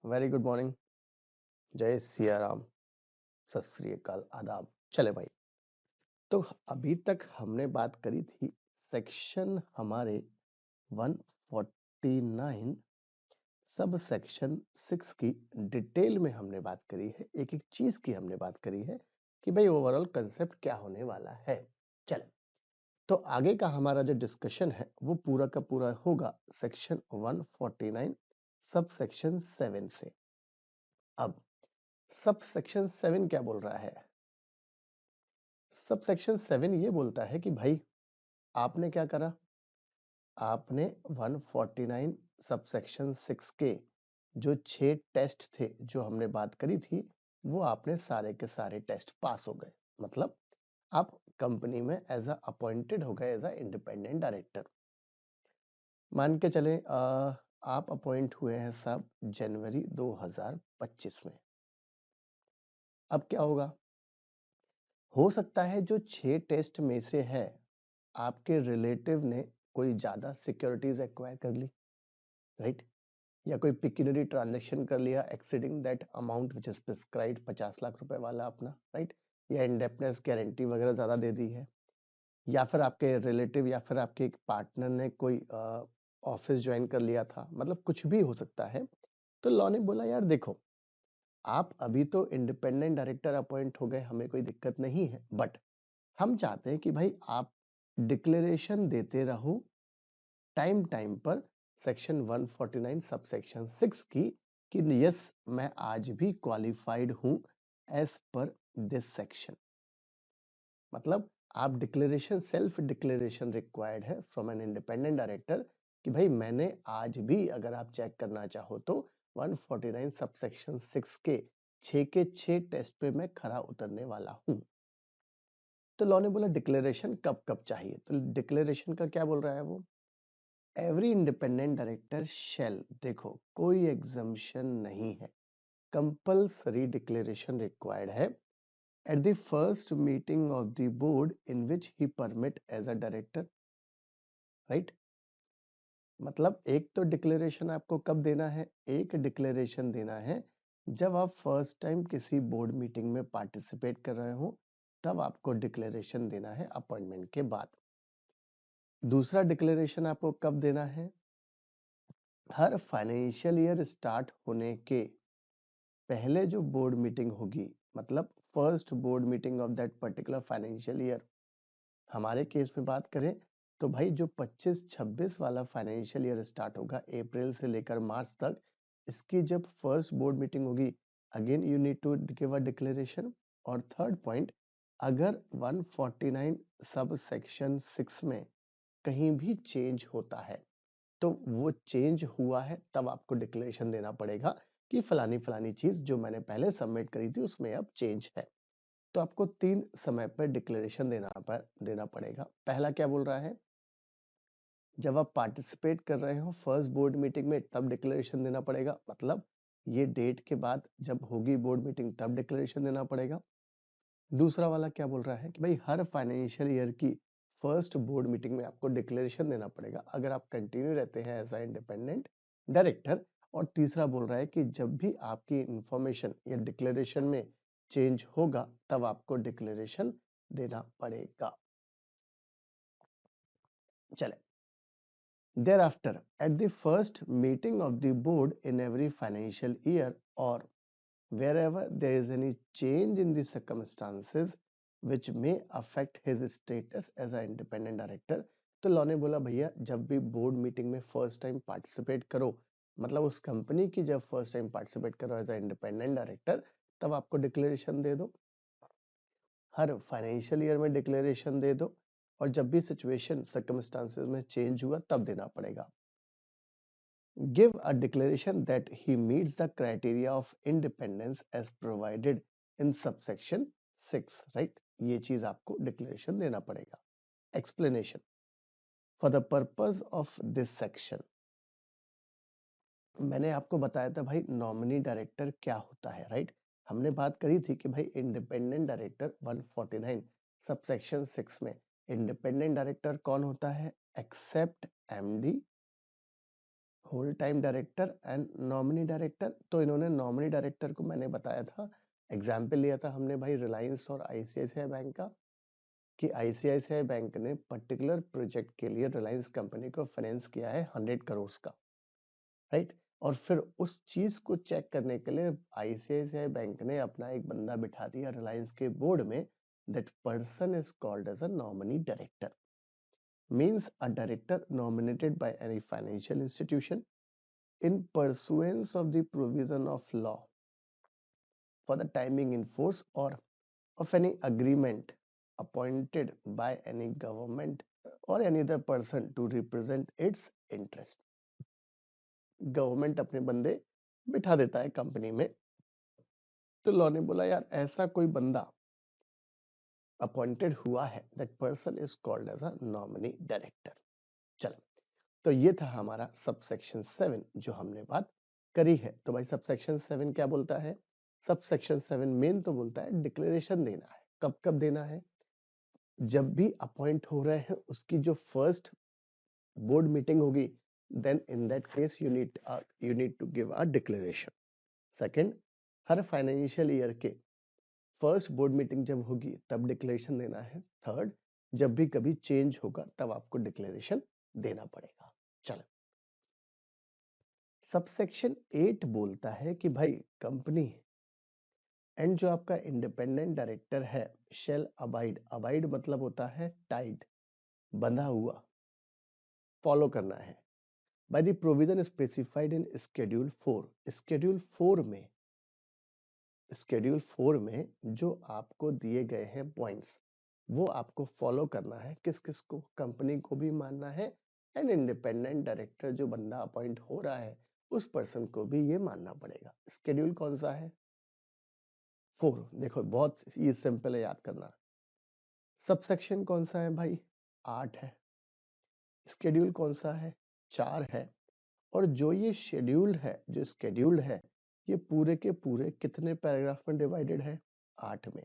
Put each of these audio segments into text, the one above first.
Very good morning. जय सिया राम। सत श्री अकाल, आदाब। चले भाई, तो अभी तक हमने बात करी थी सेक्शन हमारे 149 सब सेक्शन 6 की डिटेल में हमने बात करी है। एक एक चीज की हमने बात करी है कि भाई ओवरऑल कंसेप्ट क्या होने वाला है। चले, तो आगे का हमारा जो डिस्कशन है वो पूरा का पूरा होगा सेक्शन 149 सब सेक्शन 7 से। अब सब सेक्शन 7 क्या बोल रहा है? सब सेक्शन 7 ये बोलता है कि भाई आपने क्या करा, आपने 149 सब सेक्शन 6 के जो 6 टेस्ट थे जो हमने बात करी थी वो आपने सारे के सारे टेस्ट पास हो गए। मतलब आप कंपनी में एज अ अपॉइंटेड हो गए एज अ इंडिपेंडेंट डायरेक्टर। मान के चले आप अपॉइंट हुए हैं सब जनवरी 2025 में। अब क्या होगा, हो सकता है जो 6 टेस्ट में से है आपके रिलेटिव ने कोई ज्यादा सिक्योरिटीज एक्वायर कर ली, राइट, या कोई पिक्यूनरी ट्रांजैक्शन कर लिया exceeding that amount which is prescribed 50 lakh रुपए वाला अपना, राइट, या इंडेप्टनेस गारंटी वगैरह ज्यादा दे दी है, या फिर आपके रिलेटिव या फिर आपके एक पार्टनर ने कोई ऑफिस ज्वाइन कर लिया था। मतलब कुछ भी हो सकता है। तो लॉ ने बोला यार देखो, आप अभी तो इंडिपेंडेंट डायरेक्टर अपॉइंट हो गए, हमें कोई दिक्कत नहीं है, बट हम चाहते हैं कि भाई आप डिक्लेरेशन देते रहो टाइम टाइम पर सेक्शन 149 सब सेक्शन 6 की कि यस मैं आज भी क्वालिफाइड हूं एज पर दिस सेक्शन। मतलब आप डिक्लेरेशन, सेल्फ डिक्लेरेशन रिक्वायर्ड है फ्रॉम एन इंडिपेंडेंट डायरेक्टर कि भाई मैंने आज भी, अगर आप चेक करना चाहो तो 149 सब सेक्शन 6 के 6 टेस्ट पे मैं खरा उतरने वाला हूं। तो लॉ ने बोला डिक्लेरेशन कब कब चाहिए, तो डिक्लेरेशन का क्या बोल रहा है वो, एवरी इंडिपेंडेंट डायरेक्टर शेल, देखो कोई एग्जम्पशन नहीं है, कंपल्सरी डिक्लेरेशन रिक्वायर्ड है at the first meeting of the board in which he permit as a director, right. मतलब एक तो डिक्लेरेशन आपको कब देना है, एक डिक्लेरेशन देना है जब आप फर्स्ट टाइम किसी बोर्ड मीटिंग में पार्टिसिपेट कर रहे हो, तब आपको डिक्लेरेशन देना है अपॉइंटमेंट के बाद। दूसरा डिक्लेरेशन आपको कब देना है, हर फाइनेंशियल ईयर स्टार्ट होने के पहले जो बोर्ड मीटिंग होगी, मतलब first board meeting of that particular financial year. हमारे केस में बात करें तो भाई जो 25-26 वाला फाइनेंशियल ईयर स्टार्ट होगा अप्रैल से लेकर मार्च तक, इसकी जब फर्स्ट बोर्ड मीटिंग होगी, again you need to give a declaration. और थर्ड पॉइंट, अगर 149 सब सेक्शन 6 में कहीं भी चेंज होता है तो वो चेंज हुआ है तब आपको डिक्लेरेशन देना पड़ेगा कि फलानी फलानी चीज जो मैंने पहले सबमिट करी थी उसमें अब चेंज है। तो आपको 3 समय पर डिक्लेरेशन देना पड़ेगा। पहला क्या बोल रहा है, जब आप पार्टिसिपेट कर रहे हो फर्स्ट बोर्ड मीटिंग में तब डिक्लेरेशन देना पड़ेगा, मतलब ये डेट के बाद जब होगी बोर्ड मीटिंग तब डिक्लेरेशन देना पड़ेगा। दूसरा वाला क्या बोल रहा है कि भाई हर फाइनेंशियल ईयर की फर्स्ट बोर्ड मीटिंग में आपको डिक्लेरेशन देना पड़ेगा अगर आप कंटिन्यू रहते हैं एज अ इंडिपेंडेंट डायरेक्टर। और तीसरा बोल रहा है कि जब भी आपकी इंफॉर्मेशन या डिक्लेरेशन में चेंज होगा तब आपको डिक्लेरेशन देना पड़ेगा। चले, thereafter at the first meeting of the board in every financial year or wherever there is any change in the circumstances which may affect his status as an independent director। तो law ने बोला भैया जब भी board meeting में first time participate करो, मतलब उस कंपनी की जब फर्स्ट टाइम पार्टिसिपेट करो एज अ इंडिपेंडेंट डायरेक्टर, तब आपको डिक्लेरेशन दे दो, हर फाइनेंशियल ईयर में डिक्लेरेशन दे दो, और जब भी सिचुएशन सर्कमस्टांसेस में चेंज हुआ तब देना पड़ेगा। Give a declaration that he meets the criteria of independence as provided in subsection 6, right? ये चीज आपको डिक्लेरेशन देना पड़ेगा। Explanation for the purpose of this section, मैंने आपको बताया था भाई नॉमिनी डायरेक्टर क्या होता है, राइट। हमने बात करी थी कि भाई इंडिपेंडेंट डायरेक्टर 149 सबसेक्शन 6 में इंडिपेंडेंट डायरेक्टर कौन होता है, except MD whole time director and nominee director. तो इन्होंने नॉमिनी डायरेक्टर को मैंने बताया था, एग्जाम्पल लिया था हमने भाई रिलायंस और आईसीआईसीआई बैंक का, कि आईसीआईसीआई बैंक ने पर्टिकुलर प्रोजेक्ट के लिए रिलायंस कंपनी को फाइनेंस किया है 100 करोड़ का, राइट। और फिर उस चीज को चेक करने के लिए आईसीआईसीआई बैंक ने अपना एक बंदा बिठा दिया रिलायंस के बोर्ड में, that person is called as a nominee director. Means a director nominated by any financial institution in pursuance of the provision of law for the timing in force or of any agreement appointed by any government or any other person to represent its interest। Government अपने बंदे बिठा देता है company में, तो law ने बोला यार ऐसा कोई बंदा अपॉइंटेड हुआ है, that person is called as a nominee director. चलो, तो ये था हमारा सबसेक्शन 7 जो हमने बात करी है। तो भाई सबसेक्शन 7 क्या बोलता है? सबसेक्शन 7 मेन तो बोलता है डिक्लेरेशन देना है। कब कब देना है? जब भी अपॉइंट हो रहे हैं उसकी जो फर्स्ट बोर्ड मीटिंग होगी, then in that case you need to give a declaration. Second, हर फाइनेंशियल ईयर के फर्स्ट बोर्ड मीटिंग जब होगी तब डिक्लेरेशन देना है। थर्ड, जब भी कभी चेंज होगा तब आपको डिक्लेरेशन देना पड़ेगा। चलो, सबसेक्शन 8 बोलता है कि भाई कंपनी एंड जो आपका इंडिपेंडेंट डायरेक्टर है शेल अबाइड, अबाइड मतलब होता है टाइड, बंधा हुआ, फॉलो करना है, by the provision specified in schedule 4। Schedule 4 में जो आपको दिए गए हैं पॉइंट्स, वो आपको फॉलो करना है। किस किस को? कंपनी को भी मानना है एंड इंडिपेंडेंट डायरेक्टर जो बंदा अपॉइंट हो रहा है उस पर्सन को भी ये मानना पड़ेगा। शेड्यूल कौन सा है? 4। देखो बहुत ये सिंपल है याद करना। सबसेक्शन कौन सा है भाई? 8 है। शेड्यूल कौन सा है? 4 है। और जो ये शेड्यूल है, जो शेड्यूल है, ये पूरे के पूरे कितने पैराग्राफ में डिवाइडेड है? 8 में।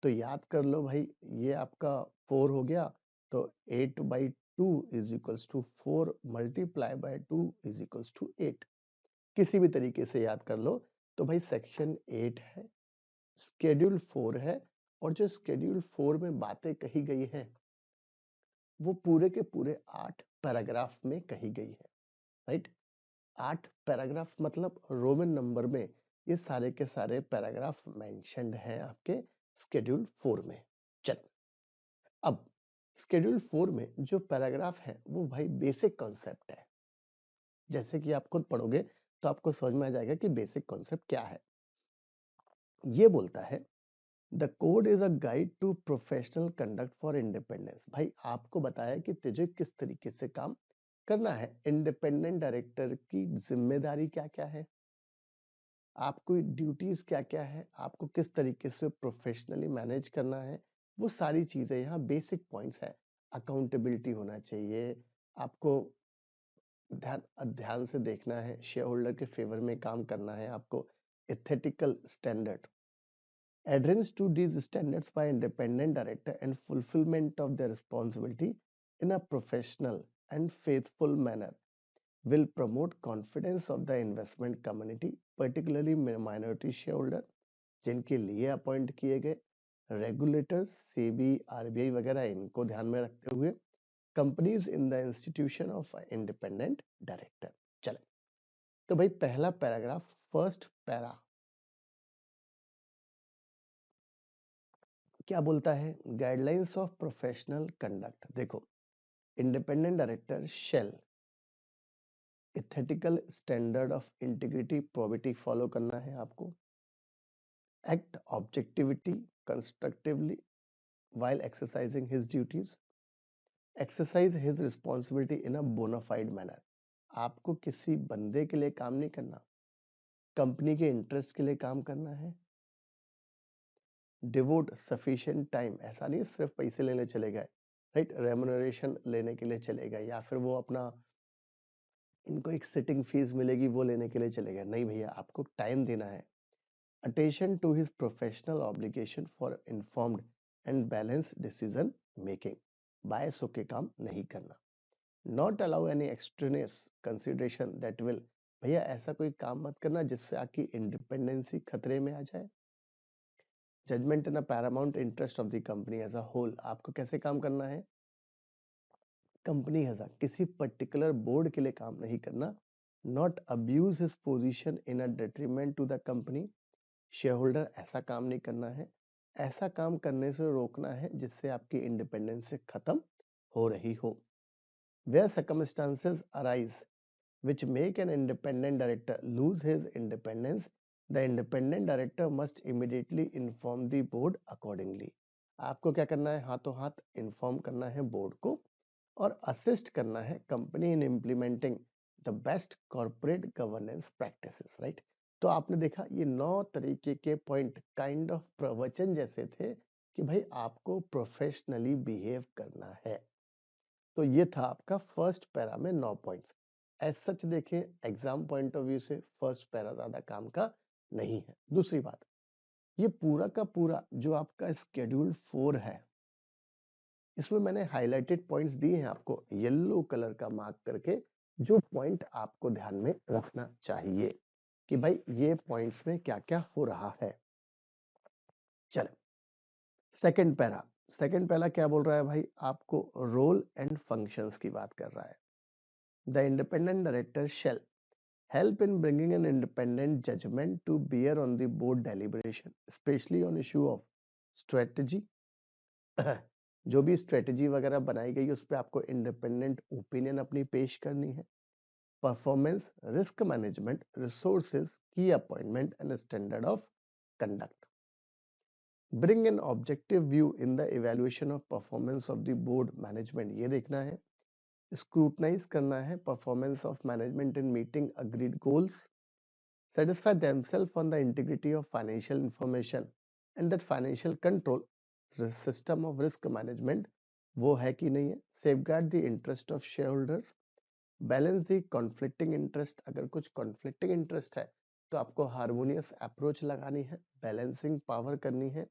तो याद कर लो भाई, ये आपका 4 हो गया, तो 8/2 is equals to 4 multiply by 2 is equals to 8। किसी भी तरीके से याद कर लो। तो भाई सेक्शन 8 है, शेड्यूल 4 है, और जो शेड्यूल 4 में बातें कही गई हैं वो पूरे के पूरे 8 पैराग्राफ में कही गई है, राइट। 8 पैराग्राफ मतलब रोमन नंबर में ये सारे के सारे पैराग्राफ मेंशन्ड हैं आपके शेड्यूल 4 में। चल, अब शेड्यूल 4 में जो पैराग्राफ है वो भाई बेसिक कॉन्सेप्ट है। जैसे कि आप खुद पढ़ोगे तो आपको समझ में आ जाएगा कि बेसिक कॉन्सेप्ट क्या है। ये बोलता है the code is a guide to professional conduct for independence. भाई आपको बताया कि तुझे किस तरीके से काम करना है। इंडिपेंडेंट डायरेक्टर की जिम्मेदारी क्या क्या है, आपको ड्यूटीज क्या क्या है, आपको किस तरीके से प्रोफेशनली मैनेज करना है, वो सारी चीजें यहाँ बेसिक पॉइंट्स है। अकाउंटेबिलिटी होना चाहिए, आपको ध्यान ध्यान से देखना है, शेयर होल्डर के फेवर में काम करना है आपको, ethical standard, adherence to these standards by independent director and fulfillment of their responsibility in a professional and faithful manner will promote confidence of the investment community, particularly minority shareholder जिनके लिए appoint किए गए, regulators SEBI RBI वगैरह, इनको ध्यान में रखते हुए companies in the institution of independent director. चले, तो भाई पहला पैराग्राफ, फर्स्ट पैरा क्या बोलता है? Guidelines of professional conduct. देखो, independent director shall ethical standard of integrity probity follow करना है आपको, act objectivity constructively while exercising his duties, exercise his responsibility in a bona fide manner। आपको किसी बंदे के लिए काम नहीं करना, कंपनी के इंटरेस्ट के लिए काम करना है। डिवोट सफिशिएंट टाइम, ऐसा नहीं सिर्फ पैसे लेने चले गए, राइट, रेम्युनरेशन लेने के लिए चले गए, या फिर वो अपना इनको एक सिटिंग फीस मिलेगी वो लेने के लिए चले गए, नहीं भैया, आपको टाइम देना है। Attention to his professional obligation for informed and balance decision making, bias होके काम नहीं करना। Not allow any extraneous consideration that will, भैया ऐसा कोई काम मत करना जिससे आपकी इंडिपेंडेंसी खतरे में आ जाए। Judgement in a paramount interest of the company as a whole, आपको कैसे काम करना है, कंपनी एज अ, किसी पर्टिकुलर बोर्ड के लिए काम नहीं करना। Not abuse his position in a detriment to the company, shareholder ऐसा काम नहीं करना है। ऐसा काम करने से रोकना है जिससे आपकी इंडिपेंडेंस खत्म हो रही हो। Where circumstances arise which make an independent director lose his independence, the independent director must immediately inform the board accordingly. आपको क्या करना है, हाथों हाथ इन्फॉर्म करना है बोर्ड को और असिस्ट करना है company in implementing the best corporate governance practices, right. तो आपने देखा ये 9 तरीके के पॉइंट काइंड ऑफ प्रवचन जैसे थे कि भाई आपको प्रोफेशनली बिहेव करना है। तो ये था आपका फर्स्ट पैरा में 9 पॉइंट्स। एज सच देखें एग्जाम पॉइंट ऑफ व्यू से फर्स्ट पैरा ज्यादा काम का नहीं है। दूसरी बात, ये पूरा का पूरा जो आपका स्केड्यूल 4 है, इसमें मैंने हाईलाइटेड पॉइंट्स दिए हैं आपको येलो कलर का मार्क करके, जो पॉइंट आपको ध्यान में रखना चाहिए कि भाई ये पॉइंट्स में क्या क्या हो रहा है। चलो सेकंड पैरा, सेकंड पैरा क्या बोल रहा है भाई, आपको रोल एंड फंक्शंस की बात कर रहा है। The independent director shell help in bringing an independent judgment to bear on the board deliberation, especially on issue of strategy. जो भी स्ट्रेटेजी वगैरह बनाई गई उस पर आपको इंडिपेंडेंट ओपिनियन अपनी पेश करनी है। परफॉर्मेंस, रिस्क मैनेजमेंट, रिसोर्सेज, की appointment and standard of conduct. Bring an objective view in the evaluation of performance of the board management, ये देखना है। स्क्रूटनाइज करना है performance of management in meeting agreed goals, satisfy themselves on the integrity of financial information and that financial control system of risk management वो है कि नहीं है, safeguard the interest of shareholders, balance the conflicting interest, अगर कुछ conflicting interest है तो आपको harmonious approach लगानी है, balancing power करनी है।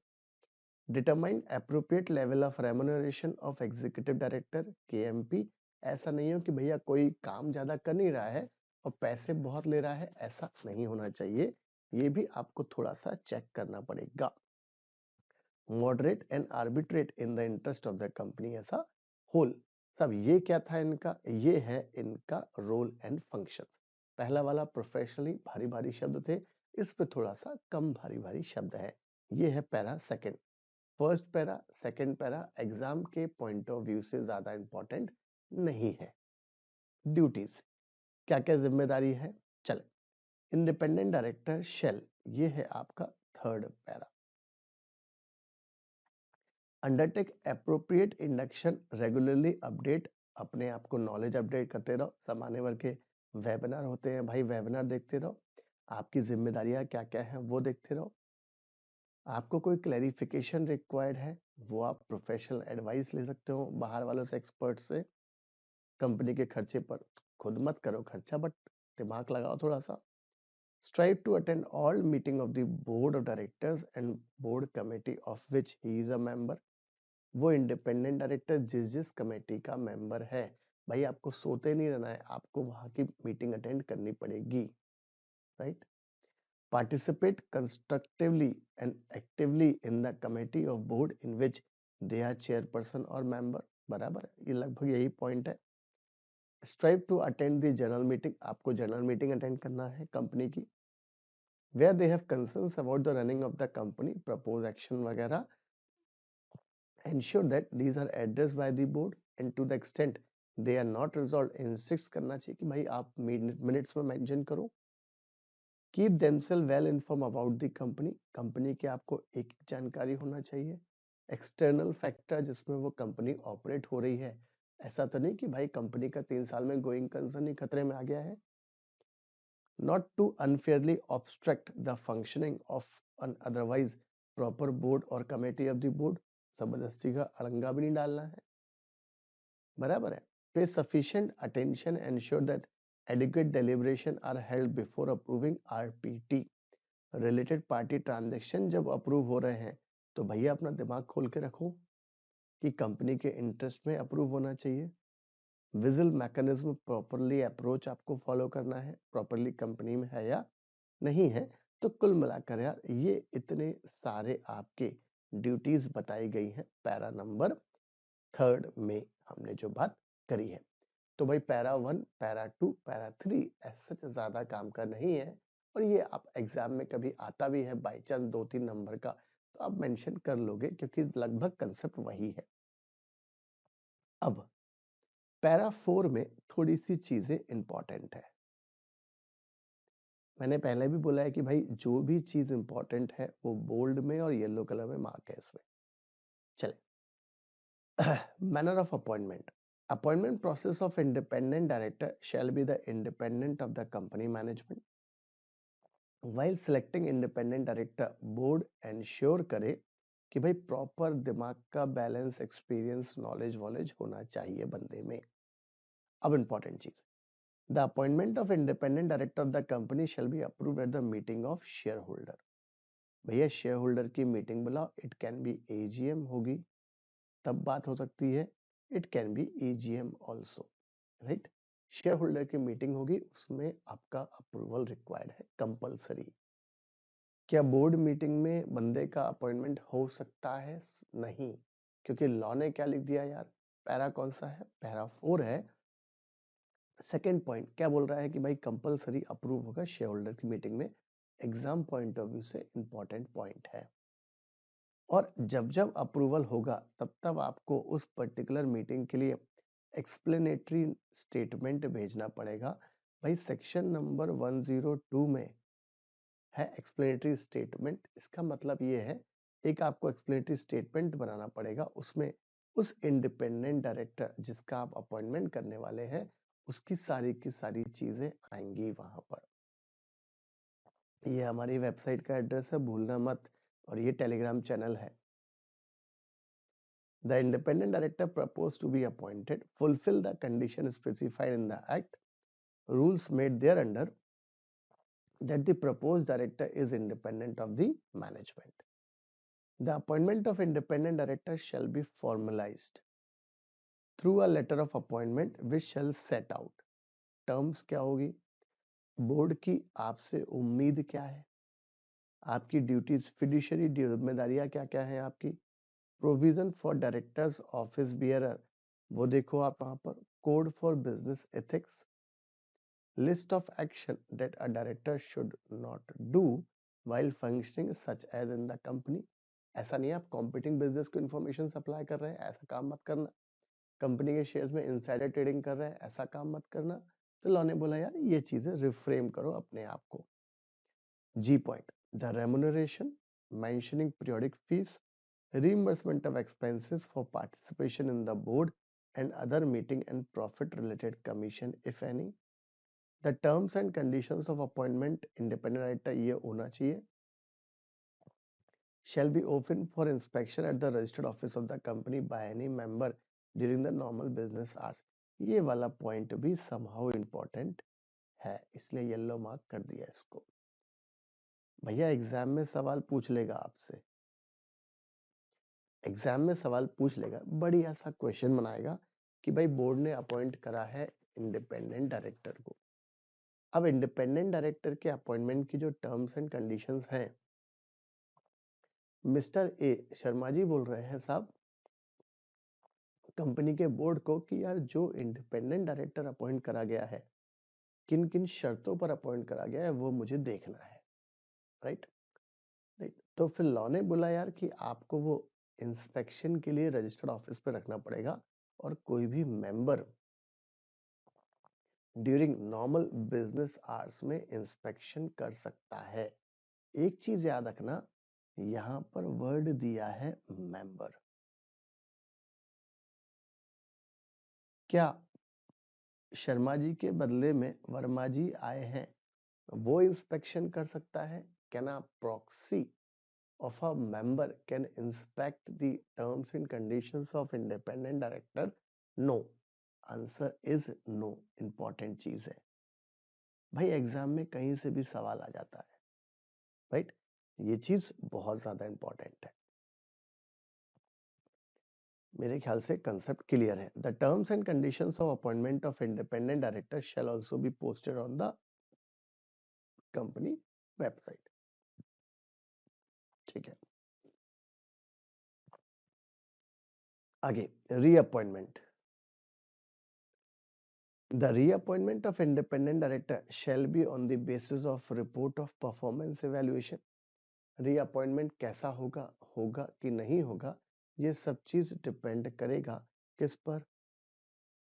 determine appropriate level of remuneration of executive director KMP, ऐसा नहीं हो कि भैया कोई काम ज्यादा कर नहीं रहा है और पैसे बहुत ले रहा है, ऐसा नहीं होना चाहिए, ये भी आपको थोड़ा सा चेक करना पड़ेगा। Moderate and arbitrate in the interest of the company as a whole, सब ये क्या था इनका, ये है इनका रोल एंड फंक्शंस। पहला वाला प्रोफेशनली भारी भारी शब्द थे, इस पे थोड़ा सा कम भारी भारी शब्द है। ये है para second. First para second para exam के पॉइंट ऑफ व्यू से ज्यादा इंपॉर्टेंट नहीं है। ड्यूटीज, क्या क्या जिम्मेदारी है, चल। इंडिपेंडेंट डायरेक्टर शेल, ये है आपका third para. Undertake appropriate induction, regularly update, अपने आप को नॉलेज अपडेट करते रहो। सामान्य वर्ग के वेबिनार होते हैं भाई, वेबिनार देखते रहो, आपकी जिम्मेदारियां क्या क्या है वो देखते रहो। आपको कोई क्लैरिफिकेशन रिक्वायर्ड है वो आप प्रोफेशनल एडवाइस ले सकते हो बाहर वालों से, एक्सपर्ट से। कंपनी के खर्चे पर खुद मत करो खर्चा, बट दिमाग लगाओ थोड़ा सा। strive to attend all meeting of the board of directors and board committee of which he is a member, वो इंडिपेंडेंट डायरेक्टर जिस जिस कमेटी का मेंबर है, भाई आपको सोते नहीं रहना है, आपको वहां की मीटिंग अटेंड करनी पड़ेगी, right. Participate constructively and actively in the committee of board in which they are chairperson और मेंबर, बराबर है, ये लगभग यही पॉइंट है। Strive to attend the general meeting, आपको जनरल मीटिंग अटेंड करना है कंपनी की। where they have concerns about the running of the company, propose action वगैरह, ensure that these are addressed by the board and to the extent they are not resolved, insist करना चाहिए कि भाई आप minutes में mention करो। keep themselves well informed about the company, company की आपको एक जानकारी होना चाहिए। एक्सटर्नल फैक्टर जिसमें वो कंपनी ऑपरेट हो रही है, ऐसा तो नहीं कि भाई कंपनी का 3 साल में गोइंग कंसर्न ही खतरे में आ गया है। not to unfairly obstruct the functioning of an otherwise proper board or committee of the board, जबरदस्ती का अड़ंगा भी नहीं डालना है, बराबर है। pay sufficient attention, ensure that adequate deliberation are held before approving RPT, related party transaction जब approve हो रहे हैं तो भैया अपना दिमाग खोल के रखो कि कंपनी के इंटरेस्ट में अप्रूव होना चाहिए। विजिल मैकेनिज्म प्रॉपरली अप्रोच आपको फॉलो करना है, प्रॉपरली कंपनी में है या नहीं है। तो कुल मिलाकर यार ये इतने सारे आपके ड्यूटीज बताई गई हैं पैरा नंबर 3 में हमने जो बात करी है। तो भाई पैरा 1, पैरा 2, पैरा 3 सच ज्यादा काम का नहीं है, और ये आप एग्जाम में कभी आता भी है बाई चांस 2-3 नंबर का, तो आप मेंशन कर लोगे क्योंकि लगभग कंसेप्ट वही है। अब पैरा 4 में थोड़ी सी चीजें इंपॉर्टेंट है। मैंने पहले भी बोला है कि भाई जो भी चीज इंपॉर्टेंट है वो बोल्ड में और येलो कलर में मार्क है इसमें। चले manner of appointment. Appointment process of independent director shall be the independent of the company management. While selecting independent director, board ensure करे कि भाई प्रॉपर दिमाग का बैलेंस, एक्सपीरियंस, नॉलेज वॉलेज होना चाहिए बंदे में। अब इंपॉर्टेंट चीज, the appointment of independent director of the company shall be approved at the meeting of share holder. भैया शेयर होल्डर की मीटिंग बुलाओ, इट कैन बी एजीएम होगी तब बात हो सकती है, it can be EGM also, right. Share holder की मीटिंग होगी, उसमें आपका अप्रूवल रिक्वायर्ड है, कंपलसरी। क्या बोर्ड मीटिंग में बंदे का अपॉइंटमेंट हो सकता है? नहीं, क्योंकि लॉ ने क्या लिख दिया यार, पैरा कौन सा है, पैरा 4 है। सेकंड पॉइंट क्या बोल रहा है कि भाई कंपलसरी अप्रूव होगा शेयर होल्डर की मीटिंग में। एग्जाम पॉइंट ऑफ व्यू से इंपॉर्टेंट पॉइंट है। और जब जब अप्रूवल होगा तब तब आपको उस पर्टिकुलर मीटिंग के लिए एक्सप्लेनेटरी स्टेटमेंट भेजना पड़ेगा। भाई सेक्शन नंबर 102 में है एक्सप्लेनेटरी स्टेटमेंट। इसका मतलब ये है, एक आपको एक्सप्लेनेटरी स्टेटमेंट बनाना पड़ेगा, उसमें उस इंडिपेंडेंट डायरेक्टर जिसका आप अपॉइंटमेंट करने वाले हैं उसकी सारी की सारी चीजें आएंगी वहां पर। ये हमारी वेबसाइट का एड्रेस है, भूलना मत, और ये टेलीग्राम चैनल है। The independent director proposed to be appointed fulfill the condition specified in the act, rules made thereunder, that the proposed director is independent of the management. The appointment of independent director shall be formalized through a letter of appointment which shall set out terms क्या होगी, board की आपसे उम्मीद क्या है, आपकी duties, fiduciary जिम्मेदारियां क्या क्या है आपकी, provision for directors office bearer, वो देखो आप वहां पर, code for business ethics, list of action that a director should not do while functioning such as in the company। ऐसा नहीं है आप कॉम्पिटिंग बिजनेस को इंफॉर्मेशन सप्लाई कर रहे हैं, ऐसा काम मत करना। कंपनी के शेयर्स में इनसाइडर ट्रेडिंग कर रहे हैं, ऐसा काम मत करना। तो लॉ ने बोला यार ये चीजें रिफ्रेम करो अपने आप को। G point, the remuneration, mentioning periodic fees, reimbursement of expenses for participation in the board and other meeting and profit related commission if any। The terms and conditions of appointment independent director ये होना चाहिए। Shall be open for inspection at the registered office of the company by any member during the normal business hours। ये वाला point भी somehow important है, इसलिए yellow mark कर दिया इसको। भैया एग्जाम में सवाल पूछ लेगा आपसे, एग्जाम में सवाल पूछ लेगा, बढ़िया सा क्वेश्चन बनाएगा कि भाई बोर्ड ने अपॉइंट करा है इंडिपेंडेंट डायरेक्टर को। अब इंडिपेंडेंट डायरेक्टर के अपॉइंटमेंट की जो टर्म्स एंड कंडीशंस हैं, मिस्टर ए शर्मा जी बोल रहे हैं साहब कंपनी के बोर्ड को कि यार जो इंडिपेंडेंट डायरेक्टर अपॉइंट करा गया है, किन किन शर्तों पर अपॉइंट करा गया है वो मुझे देखना है, राइट राइट। तो फिर लॉ ने बोला यार कि आपको वो इंस्पेक्शन के लिए रजिस्टर्ड ऑफिस पे रखना पड़ेगा, और कोई भी member during normal business hours में इंस्पेक्शन कर सकता है। एक चीज याद रखना, यहां पर वर्ड दिया है मेंबर। क्या शर्मा जी के बदले में वर्मा जी आए हैं, वो इंस्पेक्शन कर सकता है? Can a proxy of a member can inspect the terms and conditions of independent director? No, answer is no. Important चीज है भाई, एग्जाम में कहीं से भी सवाल आ जाता है, राइट। ये चीज बहुत ज्यादा इंपॉर्टेंट है। मेरे ख्याल से कंसेप्ट क्लियर है। The terms and conditions of appointment of independent director shell also be posted on the company website. ठीक है, आगे reappointment. The reappointment of independent director shall be on the basis of report of performance evaluation. Reappointment कैसा होगा, होगा कि नहीं होगा, ये सब चीज डिपेंड करेगा किस पर,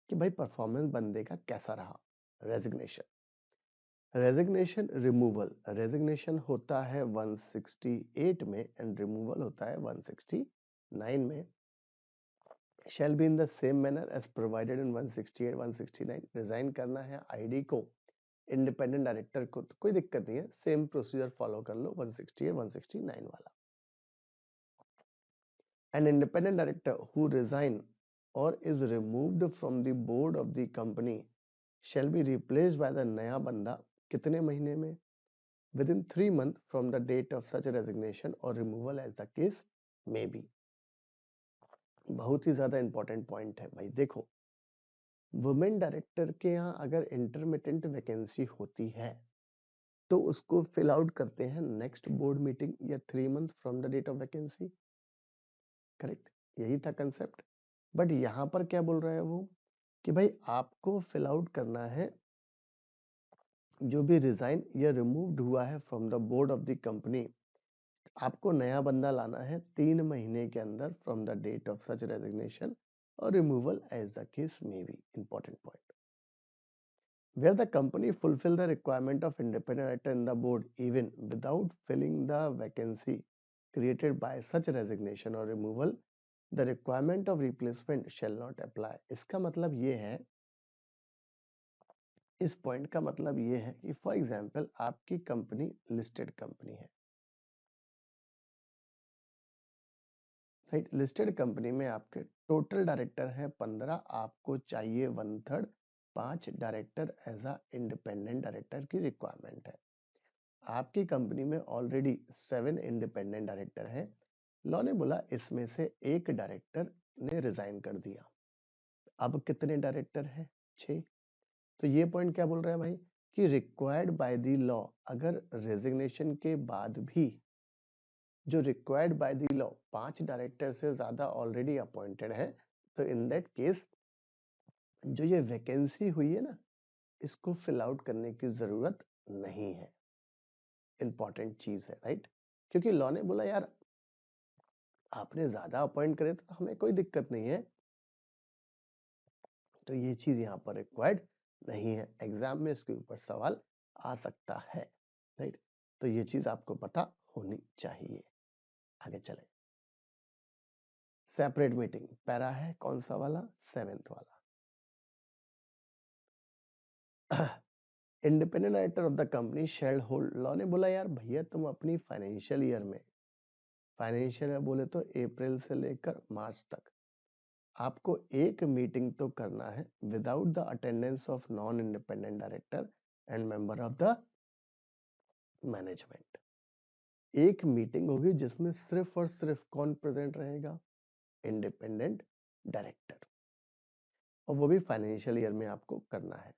कि भाई परफॉर्मेंस बंदे का कैसा रहा। रेजिग्नेशन रिमूवल, रेजिग्नेशन होता है 168 में एंड रिमूवल होता है 169 में। shall be in the same manner as provided in 168 169। Resign करना है आईडी को, इंडिपेंडेंट डायरेक्टर को, तो कोई दिक्कत नहीं है, सेम प्रोसीजर फॉलो कर लो 168 169 वाला। An independent director who resign or is removed from the board of the company shall be replaced by the नया बंदा कितने महीने में, within 3 months from the date of such resignation or removal as the case may be। बहुत ही ज्यादा important point है भाई। देखो, वुमेन डायरेक्टर के यहाँ अगर इंटरमिटेंट वैकेंसी होती है तो उसको फिल आउट करते हैं नेक्स्ट बोर्ड मीटिंग या 3 month from the date of vacancy. Correct, यही था कंसेप्ट। बट यहाँ पर क्या बोल रहा है वो, कि भाई आपको फिल आउट करना है जो भी रिजाइन या रिमूव्ड हुआ है from the board of the company, आपको नया बंदा लाना है 3 महीने के अंदर from the date of such resignation और removal as the case may be. Important point. Where the company fulfill the requirement of independent director in the board even without filling the vacancy created by such resignation or removal, the requirement of replacement shall not apply। इसका मतलब ये है, इस point का मतलब ये है कि फॉर एग्जांपल आपकी कंपनी लिस्टेड कंपनी है, राइट। लिस्टेड कंपनी में आपके टोटल डायरेक्टर है 15, आपको चाहिए 1/3, 5 director as a independent director की रिक्वायरमेंट है। आपकी कंपनी में ऑलरेडी 7 इंडिपेंडेंट डायरेक्टर हैं। लॉ ने बोला इसमें से एक डायरेक्टर ने रिजाइन कर दिया, अब कितने डायरेक्टर हैं, 6। तो ये पॉइंट क्या बोल रहा है भाई, कि रिक्वायर्ड बाय द लॉ, अगर रेजिग्नेशन के बाद भी जो required by the law 5 director से ज्यादा ऑलरेडी अपॉइंटेड है, तो इन दैट केस जो ये वैकेंसी हुई है ना, इसको फिल आउट करने की जरूरत नहीं है। इंपॉर्टेंट चीज है, राइट। क्योंकि लॉ ने बोला यार आपने ज्यादा अपॉइंट करे तो हमें कोई दिक्कत नहीं है, तो ये चीज यहाँ पर रिक्वायर्ड नहीं है। एग्जाम में इसके ऊपर सवाल आ सकता है, राइट। तो ये चीज आपको पता होनी चाहिए। आगे चले, सेपरेट मीटिंग पैरा है कौन सा वाला, 7th वाला। Independent director of the company shell hold, law ने बोला यार भैया तुम अपनी फाइनेंशियल ईयर में, फाइनेंशियल ईयर बोले तो अप्रैल से लेकर मार्च तक, आपको एक मीटिंग तो करना है without the attendance of non independent director and member of the management. एक मीटिंग होगी जिसमें सिर्फ और सिर्फ कौन प्रेजेंट रहेगा, इंडिपेंडेंट डायरेक्टर, और वो भी फाइनेंशियल ईयर में आपको करना है।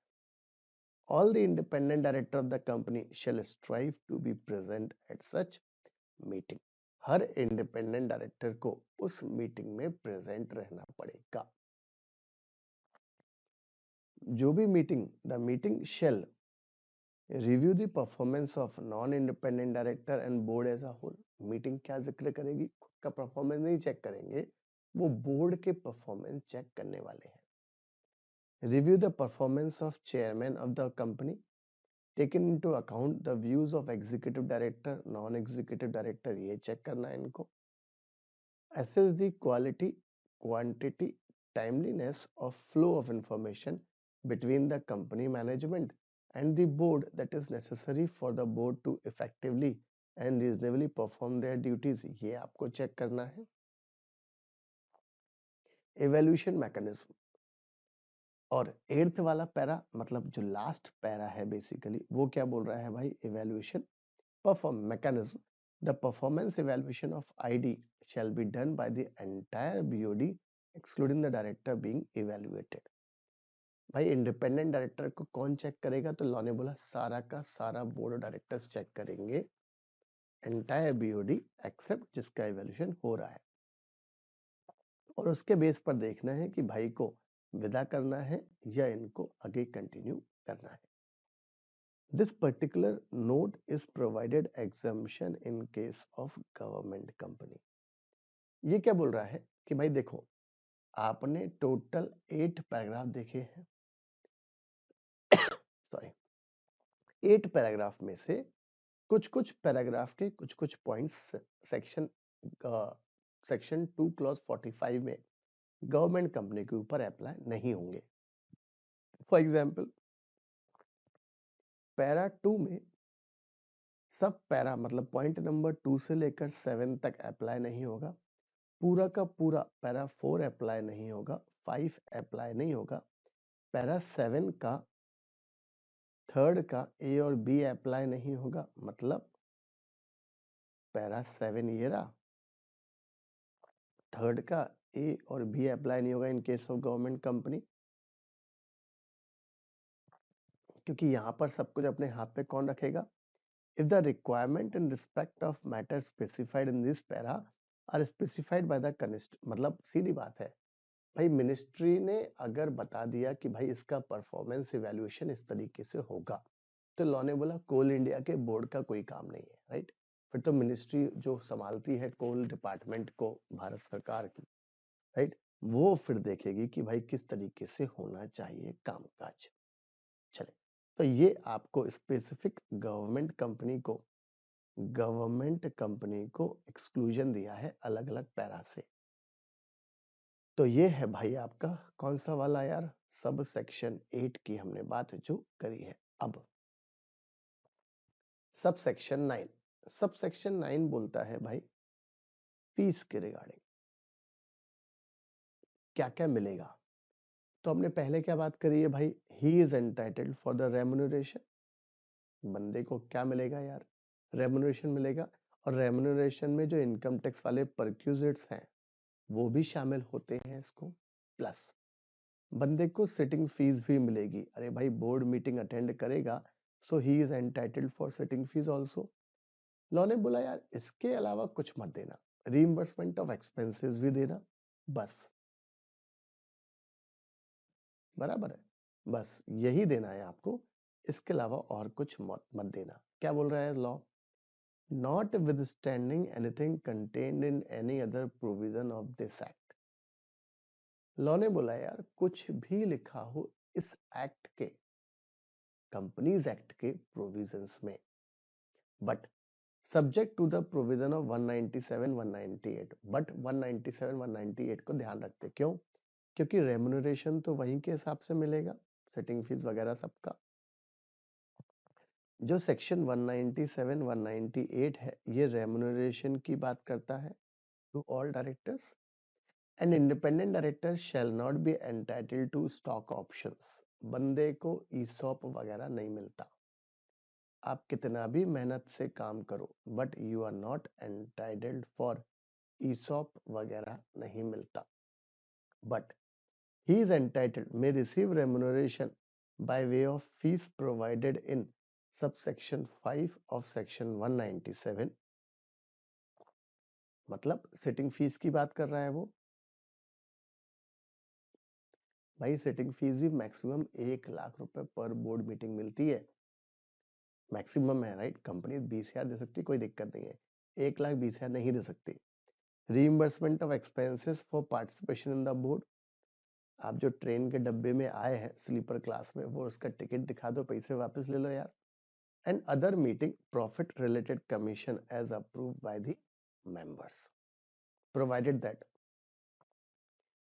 All the independent director of the company shall strive to be present at such meeting. हर इंडिपेंडेंट डायरेक्टर को उस मीटिंग में प्रेजेंट रहना पड़ेगा। जो भी meeting, the meeting shall review the performance of non independent director and board as a whole. Meeting क्या जिक्र करेगी, खुद का परफॉर्मेंस नहीं चेक करेंगे, वो बोर्ड के परफॉर्मेंस चेक करने वाले हैं। Review the performance of chairman of the company, taken into account the views of executive director, non executive director, ये चेक करना है इनको। assess the quality, quantity, timeliness of flow of information between the company management and the board that is necessary for the board to effectively and reasonably perform their duties, ये आपको check करना है। evaluation mechanism, और 8th वाला para मतलब जो last para है basically वो क्या बोल रहा है भाई, evaluation perform mechanism, the performance evaluation of ID shall be done by the entire BOD excluding the director being evaluated. भाई इंडिपेंडेंट डायरेक्टर को कौन चेक करेगा? तो लॉ ने बोला सारा का सारा बोर्ड ऑफ डायरेक्टर्स चेक करेंगे, एंटायर बीओडी एक्सेप्ट जिसका इवैल्यूएशन हो रहा है, और उसके बेस पर देखना है कि भाई को विदा करना है या इनको आगे कंटिन्यू करना है। This particular note is provided exemption in case of government company। ये क्या बोल रहा है कि भाई देखो, आपने टोटल 8 पैराग्राफ देखे हैं, सॉरी 8 पैराग्राफ में से कुछ कुछ पैराग्राफ के कुछ कुछ पॉइंट्स सेक्शन 2 क्लॉज 45 में गवर्नमेंट कंपनी के ऊपर अप्लाई नहीं होंगे। फॉर एग्जाम्पल पैरा 2 में सब पैरा मतलब पॉइंट नंबर 2 से लेकर 7 तक अप्लाई नहीं होगा, पूरा का पूरा पैरा 4 अप्लाई नहीं होगा, 5 अप्लाई नहीं होगा, पैरा 7 का थर्ड का ए और बी अप्लाई नहीं होगा, मतलब पैरा 7 ये रहा, थर्ड का ए और बी अप्लाई नहीं होगा in case of government company, क्योंकि यहां पर सब कुछ अपने हाथ पे कौन रखेगा? If the requirement in respect of matter specified in this para are specified by the कनिस्ट, मतलब सीधी बात है भाई, मिनिस्ट्री ने अगर बता दिया कि भाई इसका परफॉर्मेंस इवैल्यूएशन इस तरीके से होगा, तो लॉ ने बोला कोल इंडिया के बोर्ड का कोई काम नहीं है, राइट? फिर तो मिनिस्ट्री जो संभालती है कोल डिपार्टमेंट को भारत सरकार की, राइट, वो फिर देखेगी कि भाई किस तरीके से होना चाहिए कामकाज। चले, तो ये आपको स्पेसिफिक गवर्नमेंट कंपनी को एक्सक्लूजन दिया है अलग अलग पैरा से। तो ये है भाई आपका कौन सा वाला यार, सब सेक्शन 8 की हमने बात जो करी है। अब सब सेक्शन 9, सब सेक्शन 9 बोलता है भाई फीस के रिगार्डिंग क्या क्या मिलेगा। तो हमने पहले क्या बात करी है भाई, ही is entitled for the remuneration, बंदे को क्या मिलेगा यार? रेम्युनरेशन मिलेगा, और रेम्युनरेशन में जो इनकम टैक्स वाले परक्यूजिट्स हैं वो भी शामिल होते हैं इसको, प्लस बंदे को सिटिंग फीस भी मिलेगी। अरे भाई बोर्ड मीटिंग अटेंड करेगा, so he is entitled for sitting fees also. Law ने बोला यार इसके अलावा कुछ मत देना, रीइंबर्समेंट ऑफ एक्सपेंसेस भी देना, बस, बराबर है, बस यही देना है आपको, इसके अलावा और कुछ मत देना। क्या बोल रहा है law? Not withstanding anything contained in any other provision of this act. Law ने बोला यार कुछ भी लिखा हो इस एक्ट के, कंपनीज एक्ट के प्रोविजंस में, but subject to the provision of 197 198, but 197 198 को ध्यान रखते, क्यों? क्योंकि रेम्युनरेशन तो वहीं के हिसाब से मिलेगा, सेटिंग फीस वगैरह सबका। जो सेक्शन 197 198 है ये रेम्युनरेशन की बात करता है to all directors, and independent director shall not be entitled to stock options. बंदे को ईसॉप वगैरह नहीं मिलता, आप कितना भी मेहनत से काम करो but you are not entitled for ESOP वगैरह नहीं मिलता, but he is entitled may receive remuneration by way of fees provided in subsection 5 of section 197, मतलब सिटिंग फीस की बात कर रहा है वो। भाई सिटिंग फीस भी मैक्सिमम 1 लाख रुपए पर बोर्ड मीटिंग मिलती है, मैक्सिमम है, राइट? कंपनी 20,000 दे सकती, कोई दिक्कत नहीं है, 1,20,000 नहीं दे सकती। Reimbursement of expenses for participation in the board, आप जो ट्रेन के डब्बे में आए हैं स्लीपर क्लास में, वो उसका टिकट दिखा दो, पैसे वापस ले लो यार। And other meeting profit related commission as approved by the members, provided that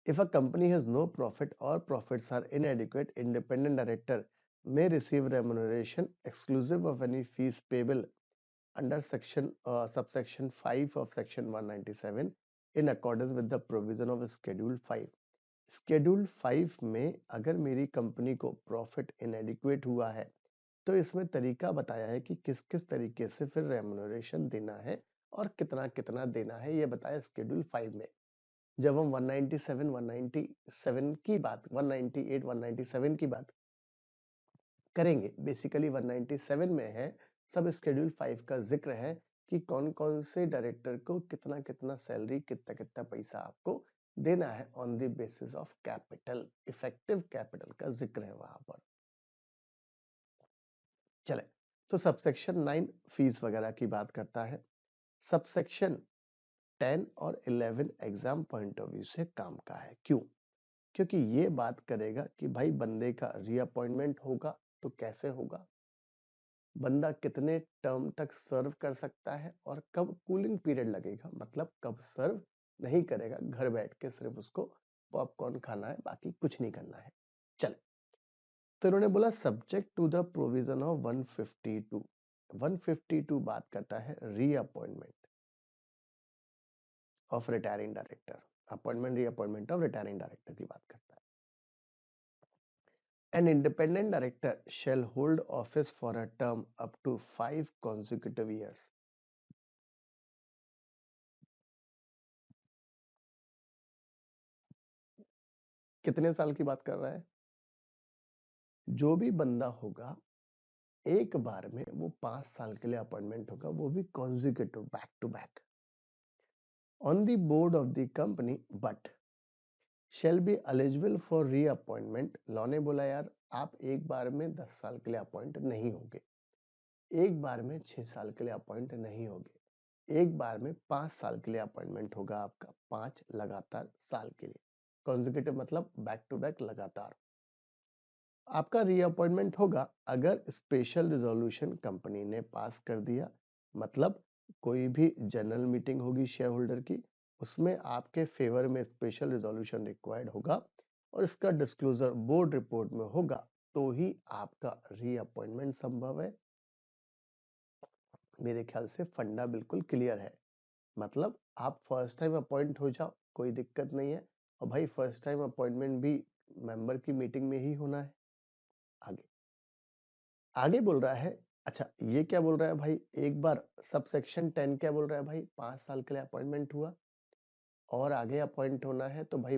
if a company has no profit or profits are inadequate, independent director may receive remuneration exclusive of any fees payable under subsection 5 of section 197 in accordance with the provision of schedule 5। Schedule 5 में अगर मेरी company को profit इनएडिक्वेट हुआ है तो इसमें तरीका बताया है कि किस किस तरीके से फिर रेम्युनरेशन देना है और कितना कितना देना है, ये बताया शेड्यूल 5 में। जब हम 197 की बात 198 197 की बात करेंगे, बेसिकली 197 में है सब शेड्यूल 5 का जिक्र है कि कौन कौन से डायरेक्टर को कितना कितना सैलरी कितना कितना पैसा आपको देना है on the basis of capital, effective capital का जिक्र है वहां पर। चले, तो सबसेक्शन 9 फीस वगैरह की बात करता है। सबसेक्शन 10 और 11 एग्जाम पॉइंट ऑफ व्यू से काम का है। क्यों? क्योंकि ये बात करेगा कि भाई बंदे का रीअपॉइंटमेंट होगा तो कैसे होगा, बंदा कितने टर्म तक सर्व कर सकता है और कब कूलिंग पीरियड लगेगा, मतलब कब सर्व नहीं करेगा, घर बैठ के सिर्फ उसको पॉपकॉर्न खाना है, बाकी कुछ नहीं करना है। चल, तो इन्होंने बोला subject to the provision of 152। 152 बात करता है reappointment of retiring director, appointment reappointment of retiring director की बात करता है। An independent director shall hold office for a term up to 5 consecutive years. कितने साल की बात कर रहा है? जो भी बंदा होगा एक बार में वो 5 साल के लिए अपॉइंटमेंट होगा, वो भी consecutive back to back on the board of the company but shall be eligible for reappointment। Law ने बोला यार आप एक बार में 10 साल के लिए अपॉइंट नहीं होगे, एक बार में 6 साल के लिए अपॉइंट नहीं होगे, एक बार में 5 साल के लिए अपॉइंटमेंट होगा आपका, 5 लगातार साल के लिए। कॉन्जिक्यूटिव मतलब बैक टू बैक लगातार आपका रीअपॉइंटमेंट होगा अगर स्पेशल रिजोल्यूशन कंपनी ने पास कर दिया, मतलब कोई भी जनरल मीटिंग होगी शेयर होल्डर की, उसमें आपके फेवर में स्पेशल रिजोल्यूशन रिक्वायर्ड होगा और इसका डिस्क्लोजर बोर्ड रिपोर्ट में होगा, तो ही आपका रीअपॉइंटमेंट संभव है। मेरे ख्याल से फंडा बिल्कुल क्लियर है, मतलब आप फर्स्ट टाइम अपॉइंट हो जाओ कोई दिक्कत नहीं है, और भाई फर्स्ट टाइम अपॉइंटमेंट भी मेंबर की मीटिंग में ही होना है। आगे आगे बोल रहा है, अच्छा ये क्या बोल रहा है भाई, एक बार सब सेक्शन 10 क्या बोल रहा है भाई, 5 साल के लिए अपॉइंटमेंट हुआ और आगे अपॉइंट होना है तो भाई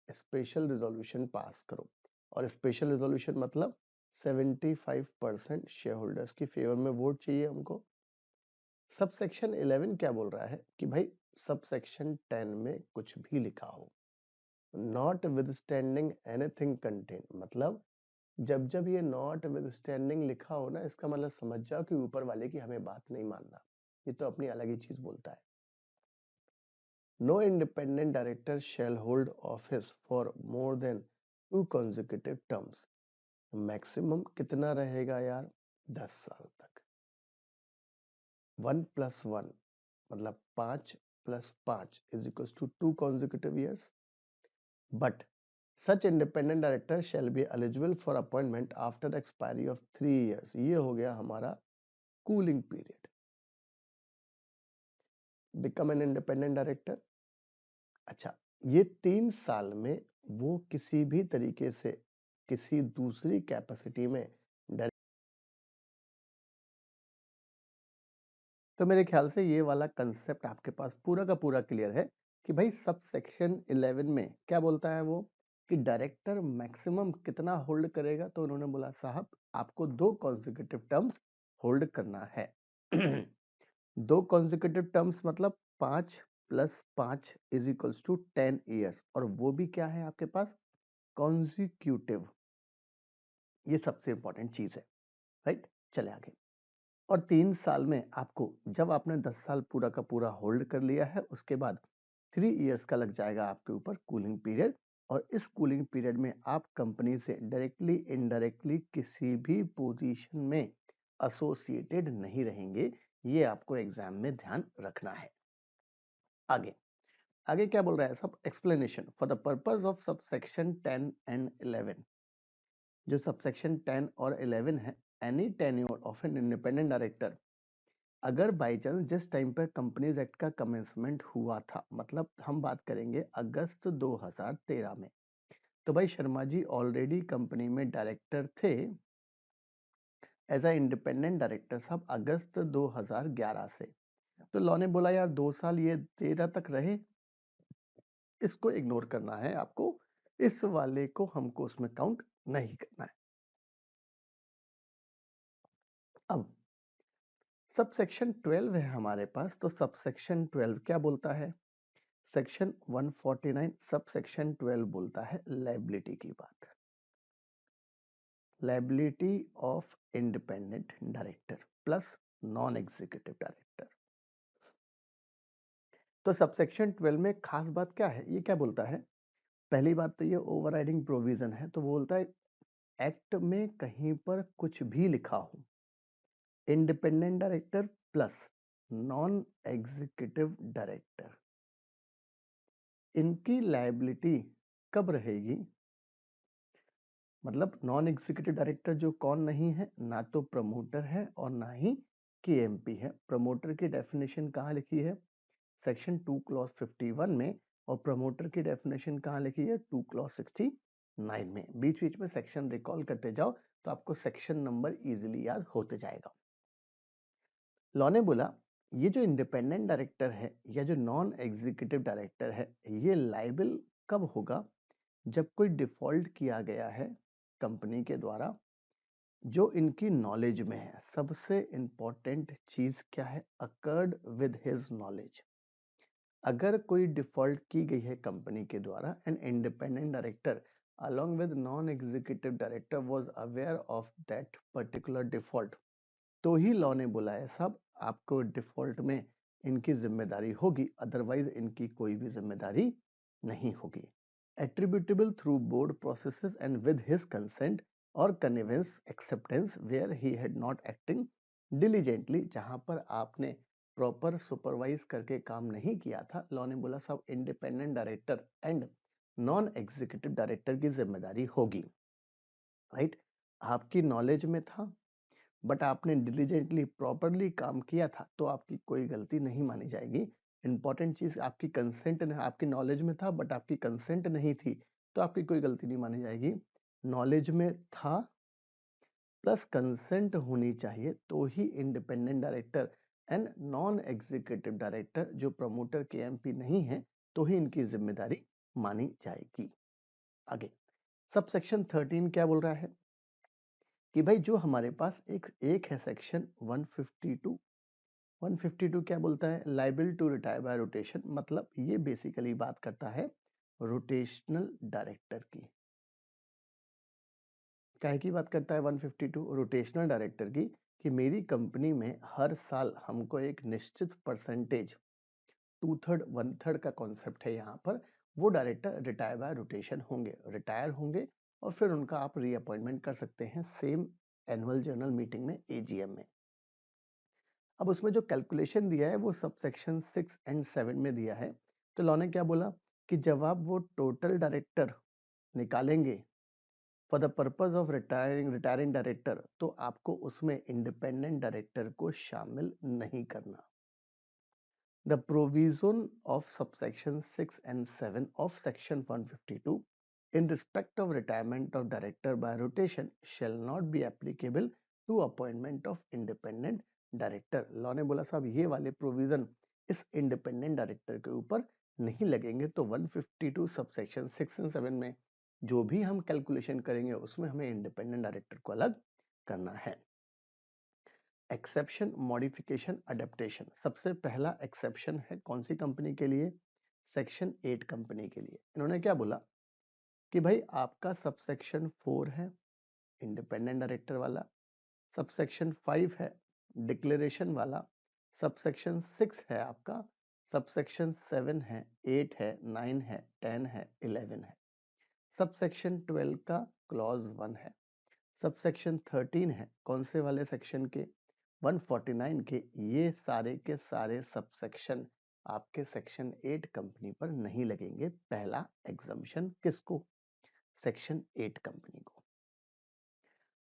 स्पेशल रिजोल्यूशन पास करो, और स्पेशल रिजोल्यूशन मतलब 75% शेयर होल्डर्स की फेवर में वोट चाहिए हमको। सब सेक्शन 11 क्या बोल रहा है कि भाई सब सेक्शन 10 में कुछ भी लिखा हो, नॉट विदस्टैंडिंग एनीथिंग कंटेन, मतलब जब जब ये नॉट विदस्टैंडिंग लिखा हो ना, इसका मतलब समझ जाओ कि ऊपर वाले की हमें बात नहीं मानना, ये तो अपनी अलग ही चीज बोलता है। No independent director shall hold office for more than 2 consecutive terms. Maximum कितना रहेगा यार, 10 साल तक। 1 + 1 मतलब 5 + 5 is equal to 2 consecutive years, but such independent director shall be eligible for appointment after the expiry of 3 years। ये हो गया हमारा cooling period. Become an independent director, अच्छा ये 3 साल में वो किसी भी तरीके से किसी दूसरी कैपेसिटी में तो मेरे ख्याल से ये वाला कंसेप्ट आपके पास पूरा का पूरा क्लियर है कि भाई सब सेक्शन 11 में क्या बोलता है वो कि डायरेक्टर मैक्सिमम कितना होल्ड करेगा, तो उन्होंने बोला साहब आपको 2 कॉन्जिक्यूटिव टर्म्स होल्ड करना है। 2 कॉन्जिक्यूटिव टर्म्स मतलब 5 + 5 इज इक्वल्स टू 10 ईयर्स, और वो भी क्या है आपके पास, कॉन्जिक्यूटिव। ये सबसे इंपॉर्टेंट चीज है, राइट। चले आगे, और 3 साल में आपको, जब आपने 10 साल पूरा का पूरा होल्ड कर लिया है, उसके बाद 3 इयर्स का लग जाएगा आपके ऊपर कूलिंग पीरियड, और इस कूलिंग पीरियड में आप कंपनी से डायरेक्टली इनडायरेक्टली किसी भी पोजीशन में एसोसिएटेड नहीं रहेंगे। ये आपको एग्जाम में ध्यान रखना है। आगे आगे क्या बोल रहा है, सब explanation for the purpose of subsection 10 and 11। जो सबसेक्शन 10 और 11 है, any tenure of an independent director, अगर बाई चांस जिस टाइम पर कंपनीज एक्ट का कमेंसमेंट हुआ था, मतलब हम बात करेंगे अगस्त 2013 में, तो भाई शर्मा जी ऑलरेडी कंपनी में डायरेक्टर थे एज अ इंडिपेंडेंट डायरेक्टर साहब अगस्त 2011 से। तो लॉ ने बोला यार 2 साल ये 13 तक रहे, इसको इग्नोर करना है आपको, इस वाले को हमको उसमें काउंट नहीं करना है। अब सबसेक्शन 12 है हमारे पास, तो सबसेक्शन 12 क्या बोलता है? सेक्शन 149 सबसेक्शन 12 बोलता है लायबिलिटी की बात, liability of independent director plus non executive director. तो सबसेक्शन 12 में खास बात क्या है? ये क्या बोलता है? पहली बात तो ये ओवरराइडिंग प्रोविजन है, तो वो बोलता है एक्ट में कहीं पर कुछ भी लिखा हो, independent director plus non executive director, इनकी लायबिलिटी कब रहेगी? मतलब नॉन एग्जीक्यूटिव डायरेक्टर जो कौन नहीं है, ना तो प्रमोटर है और ना ही केएमपी है। प्रमोटर की डेफिनेशन कहाँ लिखी है? सेक्शन 2 क्लॉज 51 में, और प्रमोटर की डेफिनेशन कहाँ लिखी है? 2 क्लॉज 69 में। बीच बीच में सेक्शन रिकॉल करते जाओ तो आपको सेक्शन नंबर इजीली याद होते जाएगा। लॉ ने बोला ये जो इंडिपेंडेंट डायरेक्टर है या जो नॉन एग्जीक्यूटिव डायरेक्टर है, ये लायबल कब होगा? जब कोई डिफॉल्ट किया गया है कंपनी के द्वारा जो इनकी नॉलेज में है। सबसे इंपॉर्टेंट चीज क्या है? Occurred with his knowledge. अगर कोई डिफॉल्ट की गई है कंपनी के द्वारा, an independent director along with non-executive director was aware of that particular default, तो ही लॉ ने बोला है साहब आपको डिफॉल्ट में इनकी जिम्मेदारी होगी, अदरवाइज इनकी कोई भी जिम्मेदारी नहीं होगी। Attributable through board processes and with his consent और convince acceptance where he had not acting diligently, जहां पर आपने प्रॉपर सुपरवाइज करके काम नहीं किया था, लॉ ने बोला साहब independent director and non executive director की जिम्मेदारी होगी। राइट, आपकी नॉलेज में था बट आपने डिलीजेंटली प्रॉपरली काम किया था तो आपकी कोई गलती नहीं मानी जाएगी। इंपॉर्टेंट चीज आपकी कंसेंट, आपकी नॉलेज में था बट आपकी कंसेंट नहीं थी तो आपकी कोई गलती नहीं मानी जाएगी। नॉलेज में था प्लस कंसेंट होनी चाहिए तो ही independent director and non executive director जो प्रमोटर के एमपी नहीं है तो ही इनकी जिम्मेदारी मानी जाएगी। आगे सब सेक्शन 13 क्या बोल रहा है कि भाई जो हमारे पास एक है सेक्शन 152। 152 क्या बोलता है? Liable to retire by rotation, मतलब ये बेसिकली बात करता है रोटेशनल डायरेक्टर की। काहे की बात करता है 152? रोटेशनल डायरेक्टर की, कि मेरी कंपनी में हर साल हमको एक निश्चित परसेंटेज 2/3 1/3 का कॉन्सेप्ट है यहाँ पर, वो डायरेक्टर रिटायर बाय रोटेशन होंगे, रिटायर होंगे और फिर उनका आप रीअपॉइंटमेंट कर सकते हैं सेम एनुअल जनरल मीटिंग में, एजीएम में। अब उसमें जो कैलकुलेशन दिया है वो सब सेक्शन 6 एंड 7 में दिया है। तो लॉ ने क्या बोला कि जब आप वो टोटल डायरेक्टर निकालेंगे for the purpose of retiring director, तो आपको उसमें इंडिपेंडेंट डायरेक्टर को शामिल नहीं करना। The provision of subsection 6 and 7 of section 152 in respect of retirement of director by rotation shall not be applicable to appointment of independent director. Law ने बोला साहब ये वाले प्रोविजन इस इंडिपेंडेंट डायरेक्टर के ऊपर नहीं लगेंगे। तो 152 सबसेक्शन 6 एंड 7 में जो भी हम कैलकुलेशन करेंगे उसमें हमें इंडिपेंडेंट डायरेक्टर को अलग करना है। Exception, modification, adaptation. सबसे पहला एक्सेप्शन है कौन सी कंपनी के लिए? सेक्शन 8 कंपनी के लिए। इन्होंने क्या बोला कि भाई आपका सबसेक्शन 4 है इंडिपेंडेंट डायरेक्टर वाला, सबसेक्शन 5 है डिक्लेरेशन वाला, सबसेक्शन 6 है आपका, सबसेक्शन 7 है, 8 है, 9 है, 10 है, 11 है, सबसेक्शन 12 का क्लॉज 1 है, सबसेक्शन 13 है कौन से वाले सेक्शन के? 149 के। ये सारे के सारे सबसेक्शन आपके सेक्शन 8 कंपनी पर नहीं लगेंगे। पहला एग्जम्पशन किसको? सेक्शन 8 कंपनी को।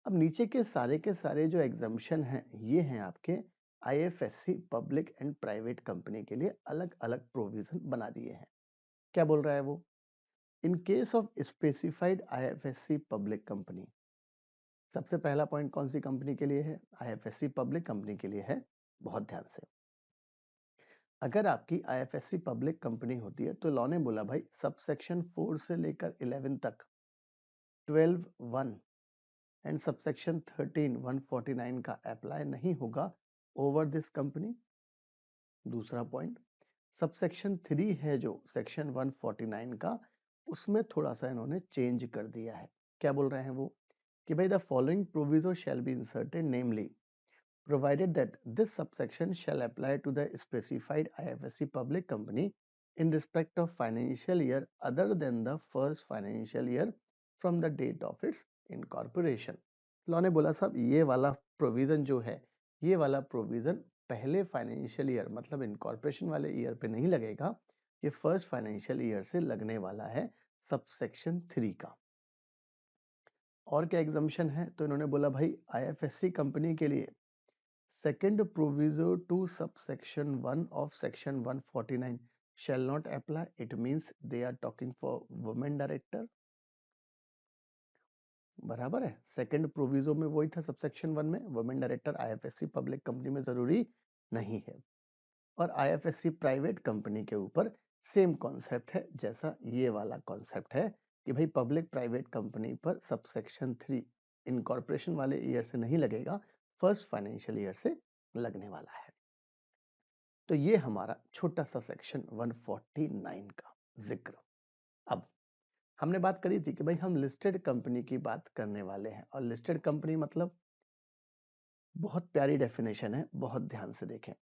अब नीचे के सारे जो एग्जम्पशन हैं ये हैं आपके IFSC public and private company के लिए अलग अलग प्रोविजन बना दिए हैं। क्या बोल रहा है वो? In case of specified IFSC public company, सबसे पहला पॉइंट कौन सी कंपनी के लिए है? आईएफएससी पब्लिक कंपनी के लिए है। बहुत ध्यान से अगर आपकी आईएफएससी पब्लिक कंपनी होती है तो लॉ ने बोला भाई सब सेक्शन 4 से लेकर 11 तक 12(1) एंड सबसेक्शन 13 149 का अप्लाई नहीं होगा ओवर दिस कंपनी। दूसरा पॉइंट, सबसेक्शन 3 है जो सेक्शन 149 का, उसमें थोड़ा सा इन्होंने चेंज कर दिया है। क्या बोल रहे हैं वो कि भाई the following proviso shall be inserted, namely provided that this subsection shall apply to the specified IFSC public company in respect of financial year other than the first financial year from the date of its incorporation। Law ने बोला साहब ये वाला provision जो है, ये वाला provision पहले फाइनेंशियल ईयर मतलब इनकॉर्पोरेशन वाले ईयर पे नहीं लगेगा, ये फर्स्ट फाइनेंशियल ईयर से लगने वाला है सबसेक्शन 3 का। और क्या एग्जम्पशन है, तो इन्होंने बोला भाई आईएफएससी कंपनी के लिए second proviso to subsection 1 of section 149 shall not apply. It means they are talking for women director। बराबर है, सेकंड प्रोविजो में वही था सबसेक्शन 1 में, women director IFSC public company में जरूरी नहीं है। और आईएफएससी प्राइवेट कंपनी के ऊपर सेम कॉन्सेप्ट है जैसा ये वाला कॉन्सेप्ट है कि भाई पब्लिक प्राइवेट कंपनी पर सबसेक्शन 3 इनकॉर्पोरेशन वाले ईयर से नहीं लगेगा, फर्स्ट फाइनेंशियल ईयर से लगने वाला है। तो ये हमारा छोटा सा सेक्शन 149 का जिक्र। अब हमने बात करी थी कि भाई हम लिस्टेड कंपनी की बात करने वाले हैं, और लिस्टेड कंपनी मतलब बहुत प्यारी डेफिनेशन है, बहुत ध्यान से देखें।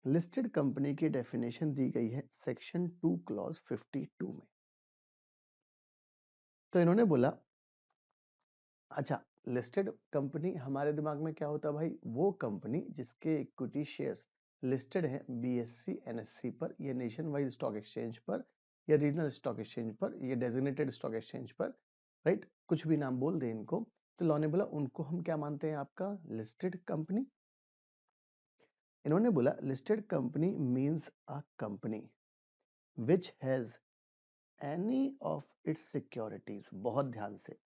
लिस्टेड कंपनी की डेफिनेशन दी गई है सेक्शन 2 क्लॉज 52 में। तो इन्होंने बोला अच्छा, लिस्टेड कंपनी हमारे दिमाग में क्या होता है भाई, वो कंपनी जिसके इक्विटी शेयर्स लिस्टेड है बीएससी एनएससी पर, या नेशन वाइज स्टॉक एक्सचेंज पर, या रीजनल स्टॉक एक्सचेंज पर, या डेजिग्नेटेड स्टॉक एक्सचेंज पर, राइट, कुछ भी नाम बोल दे इनको। तो लॉ ने बोला उनको हम क्या मानते हैं, आपका लिस्टेड कंपनी। इन्होंने बोला listed company means a company which has any of its securities. बहुत ध्यान से,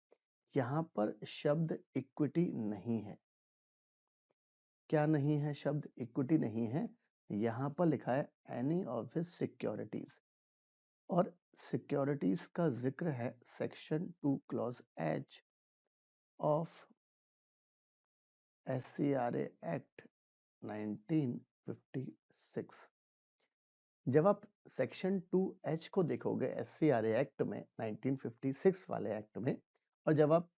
यहां पर शब्द इक्विटी नहीं है। क्या नहीं है, शब्द इक्विटी नहीं है, यहां पर लिखा है एनी ऑफ हिज सिक्योरिटीज। और सिक्योरिटीज का जिक्र है section 2 clause H of SCRA act 1956। जब आप सेक्शन 2H को देखोगे एससीआरए एक्ट में 1956 वाले एक्ट में, और जब आप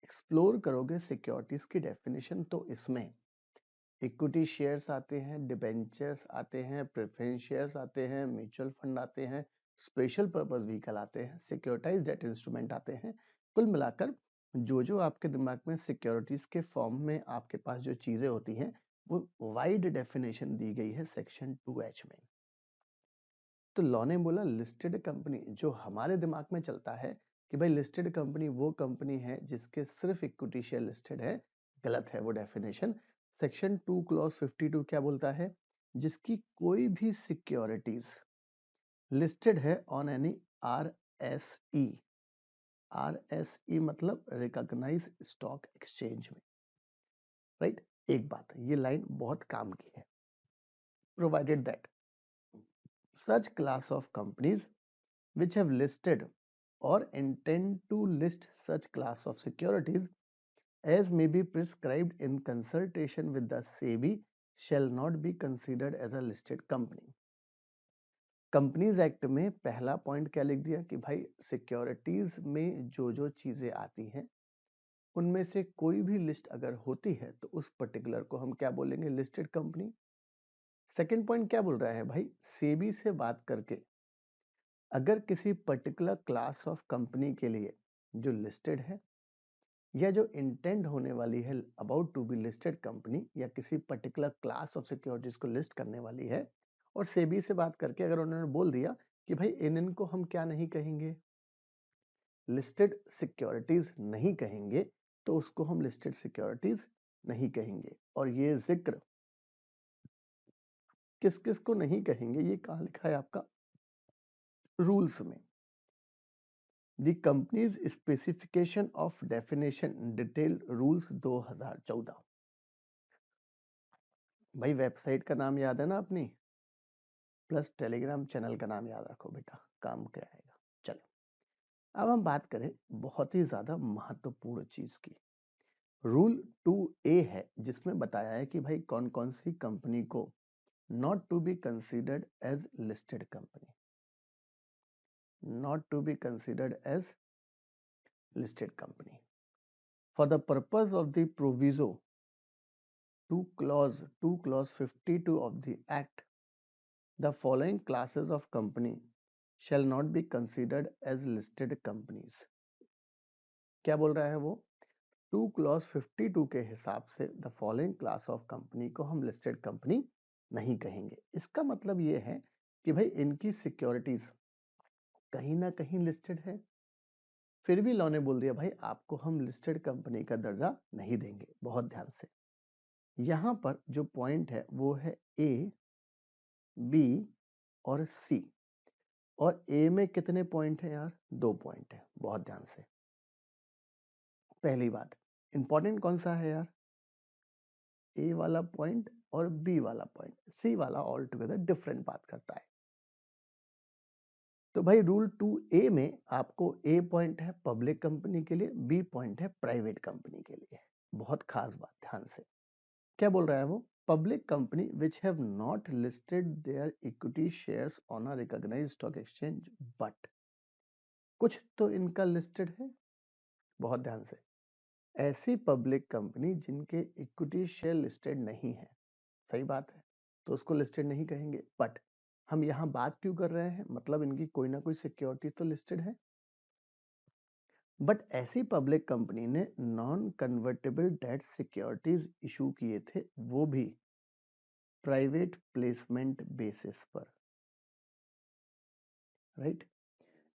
एक्सप्लोर करोगे सिक्योरिटीज की डेफिनेशन, तो इसमें इक्विटी शेयर्स आते हैं, डिबेंचर्स आते हैं, प्रेफरेंस शेयर्स आते हैं, म्यूचुअल फंड आते हैं, स्पेशल पर्पस व्हीकल आते हैं, सिक्योरिटाइज डेट इंस्ट्रूमेंट आते हैं। कुल मिलाकर जो आपके दिमाग में सिक्योरिटीज के फॉर्म में आपके पास जो चीजें होती हैं, वो वाइड डेफिनेशन दी गई है सेक्शन 2H में। तो लॉ ने बोला लिस्टेड कंपनी, जो हमारे दिमाग में चलता है कि भाई लिस्टेड कंपनी वो कंपनी है जिसके सिर्फ इक्विटी शेयर लिस्टेड है, गलत है वो डेफिनेशन। सेक्शन 2 क्लॉज 52 क्या बोलता है, जिसकी कोई भी सिक्योरिटीज लिस्टेड है ऑन एनी आरएसई। आरएसई मतलब रिकॉग्नाइज स्टॉक एक्सचेंज में, राइट। एक बात, ये लाइन बहुत काम की है। Provided that such class of companies which have listed or intend to list such class of securities as may be prescribed in consultation with the SEBI shall not be considered as a listed company। Companies act में पहला point क्या लिख दिया कि भाई securities में जो चीजें आती हैं उनमें से कोई भी लिस्ट अगर होती है तो उस पर्टिकुलर को हम क्या बोलेंगे, लिस्टेड कंपनी। सेकंड पॉइंट क्या बोल रहा है भाई, सेबी से बात करके अगर किसी पर्टिकुलर क्लास ऑफ कंपनी के लिए जो लिस्टेड है या जो इंटेंड होने वाली है about to be listed company, या किसी पर्टिकुलर क्लास ऑफ सिक्योरिटीज को लिस्ट करने वाली है, और सेबी से बात करके अगर उन्होंने बोल दिया कि भाई इनको हम क्या नहीं कहेंगे, लिस्टेड सिक्योरिटीज नहीं कहेंगे, तो उसको हम लिस्टेड सिक्योरिटीज नहीं कहेंगे। और ये जिक्र किस किस को नहीं कहेंगे, ये कहाँ लिखा है आपका रूल्स में। The company's specification of definition detail rules 2014। भाई वेबसाइट का नाम याद है ना अपनी, प्लस टेलीग्राम चैनल का नाम याद रखो बेटा, काम क्या आएगा। चलो अब हम बात करें बहुत ही ज्यादा महत्वपूर्ण चीज की। रूल 2A है जिसमें बताया है कि भाई कौन कौन सी कंपनी को not to be considered as listed company, not to be considered as listed company. For the purpose of the proviso to clause 52 of the Act, the following classes of company shall not be considered as listed companies. क्या बोल रहा है वो? Two clause 52 के हिसाब से the following class of company को हम लिस्टेड कंपनी नहीं कहेंगे। इसका मतलब ये है कि भाई इनकी सिक्योरिटीज कहीं ना कहीं लिस्टेड है, फिर भी लॉ ने बोल दिया भाई आपको हम लिस्टेड कंपनी का दर्जा नहीं देंगे। बहुत ध्यान से, यहां पर जो पॉइंट है वो है ए, बी और सी। और ए में कितने पॉइंट है यार? 2 पॉइंट है। बहुत ध्यान से, पहली बात इंपॉर्टेंट कौन सा है यार? ए वाला पॉइंट और बी वाला पॉइंट। सी वाला ऑल टुगेदर डिफरेंट बात करता है। तो भाई रूल 2A में आपको ए पॉइंट है पब्लिक कंपनी के लिए, बी पॉइंट है प्राइवेट कंपनी के लिए। बहुत खास बात, ध्यान से क्या बोल रहा है वो? Public company which have not listed their equity shares on a recognised stock exchange but, कुछ तो इनका लिस्टेड है। बहुत ध्यान से, ऐसी पब्लिक कंपनी जिनके इक्विटी शेयर लिस्टेड नहीं है, सही बात है, तो उसको लिस्टेड नहीं कहेंगे। बट हम यहाँ बात क्यों कर रहे हैं? मतलब इनकी कोई ना कोई सिक्योरिटी तो लिस्टेड है। बट ऐसी पब्लिक कंपनी ने non convertible debt securities issue किए थे, वो भी प्राइवेट प्लेसमेंट बेसिस पर, right.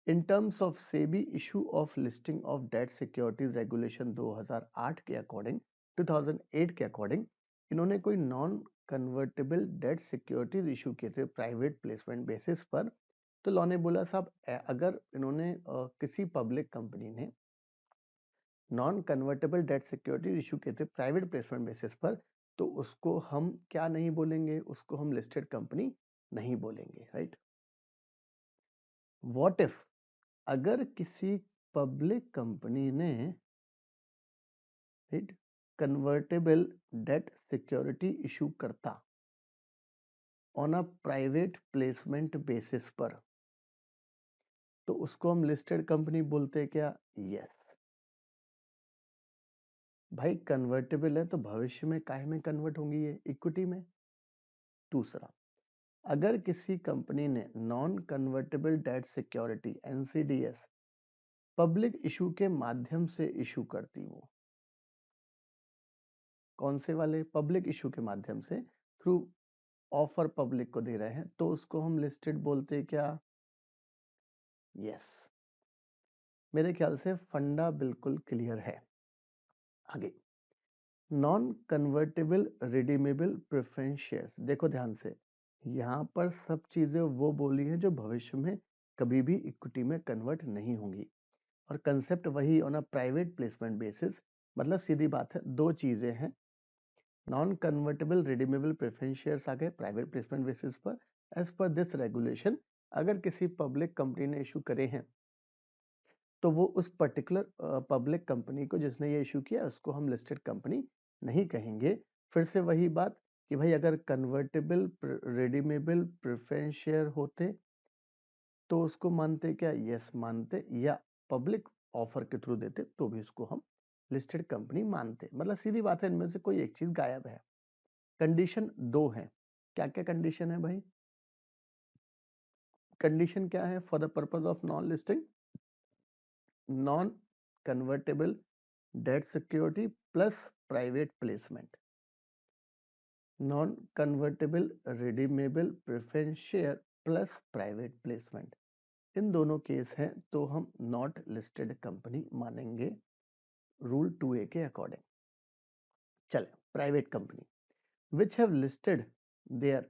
In terms of SEBI issue of listing of debt securities regulation 2008 के अकॉर्डिंग 2008 के अकॉर्डिंग इन्होंने कोई non convertible debt securities issue किए थे प्राइवेट प्लेसमेंट बेसिस पर। तो लॉ ने बोला साहब अगर इन्होंने किसी पब्लिक कंपनी ने non convertible debt securities issue किए थे प्राइवेट प्लेसमेंट बेसिस पर, तो उसको हम क्या नहीं बोलेंगे? उसको हम लिस्टेड कंपनी नहीं बोलेंगे, राइट। व्हाट इफ अगर किसी पब्लिक कंपनी ने right convertible debt security issue करता on a private placement basis पर, तो उसको हम लिस्टेड कंपनी बोलते हैं क्या? यस। भाई कन्वर्टेबल है तो भविष्य में काहे में कन्वर्ट होंगी ये? इक्विटी में। दूसरा, अगर किसी कंपनी ने non convertible debt security NCDs public issue के माध्यम से इशू करती, वो कौन से वाले? पब्लिक इशू के माध्यम से, थ्रू ऑफर पब्लिक को दे रहे हैं, तो उसको हम लिस्टेड बोलते हैं क्या? यस। मेरे ख्याल से फंडा बिल्कुल क्लियर है। आगे, non convertible redeemable preference shares. देखो ध्यान से, यहाँ पर सब चीजें वो बोली है जो भविष्य में कभी भी इक्विटी में कन्वर्ट नहीं होंगी, और कंसेप्ट वही on a private placement basis. मतलब सीधी बात है, दो चीजें हैं, non convertible redeemable preference shares आ गए प्राइवेट प्लेसमेंट बेसिस पर। एज पर दिस रेगुलेशन अगर किसी पब्लिक कंपनी ने इशू करे हैं, तो वो उस पर्टिकुलर पब्लिक कंपनी को जिसने ये इशू किया उसको हम लिस्टेड कंपनी नहीं कहेंगे। फिर से वही बात कि भाई अगर कन्वर्टेबल रिडीमेबल प्रेफरेंस शेयर होते तो उसको मानते क्या? यस मानते, या पब्लिक ऑफर के थ्रू देते तो भी उसको हम लिस्टेड कंपनी मानते। मतलब सीधी बात है, इनमें से कोई एक चीज गायब है। कंडीशन 2 है। क्या क्या कंडीशन है भाई? कंडीशन क्या है? For the purpose of non listing non convertible debt security plus private placement, non convertible redeemable preference share plus private placement, इन दोनों केस हैं तो हम नॉट लिस्टेड कंपनी मानेंगे रूल 2A के अकॉर्डिंग। चले, private company which have listed their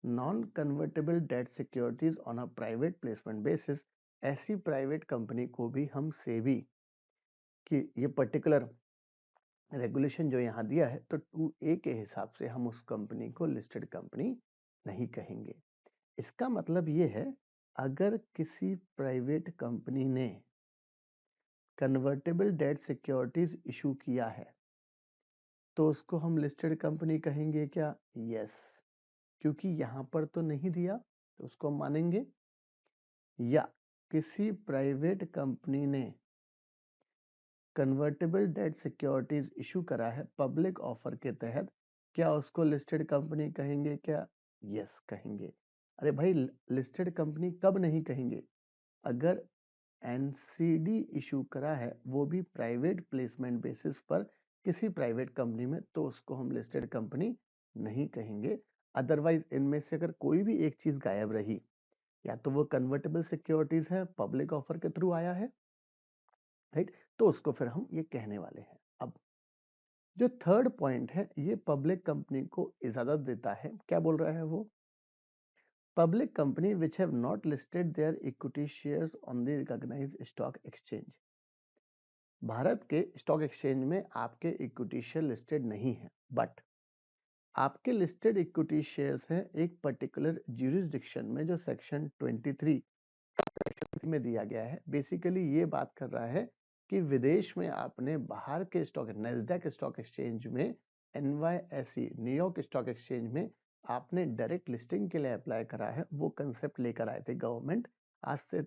non convertible debt securities on a private placement basis, ऐसी private company को भी हम सेबी कि ये पर्टिकुलर रेगुलेशन जो यहाँ दिया है तो 2A के हिसाब से हम उस कंपनी को लिस्टेड कंपनी नहीं कहेंगे। इसका मतलब ये है, अगर किसी प्राइवेट कंपनी ने कन्वर्टेबल डेट सिक्योरिटीज इशू किया है तो उसको हम लिस्टेड कंपनी कहेंगे क्या? यस, क्योंकि यहां पर तो नहीं दिया तो उसको हम मानेंगे। या किसी प्राइवेट कंपनी ने कन्वर्टेबल डेट सिक्योरिटीज इशू करा है पब्लिक ऑफर के तहत, क्या उसको लिस्टेड कंपनी कहेंगे क्या? यस कहेंगे। अरे भाई, लिस्टेड कंपनी कब नहीं कहेंगे? अगर एनसीडी इशू करा है वो भी प्राइवेट प्लेसमेंट बेसिस पर किसी प्राइवेट कंपनी में, तो उसको हम लिस्टेड कंपनी नहीं कहेंगे। अदरवाइज इनमें से अगर कोई भी एक चीज गायब रही, या तो वो कन्वर्टेबल सिक्योरिटीज है, पब्लिक ऑफर के थ्रू आया है, राइट, तो उसको फिर हम ये कहने वाले हैं। अब जो थर्ड पॉइंट है, ये पब्लिक कंपनी को इजाजत देता है। क्या बोल रहा है वो? Public company which have not listed their equity shares on the recognised stock exchange. Bharat के स्टॉक एक्सचेंज में आपके इक्विटी शेयर लिस्टेड नहीं है, बट आपके लिस्टेड इक्विटी शेयर्स हैं एक पर्टिकुलर ज्यूरिसडिक्शन में, जो सेक्शन 23 में दिया गया है। बेसिकली ये बात कर रहा है कि विदेश में आपने बाहर के स्टॉक, नैस्डैक स्टॉक एक्सचेंज में, एनवाईएसई न्यूयॉर्क स्टॉक एक्सचेंज में आपने डायरेक्ट लिस्टिंग के लिए अप्लाई करा है। वो कंसेप्ट लेकर आए थे गवर्नमेंट आज से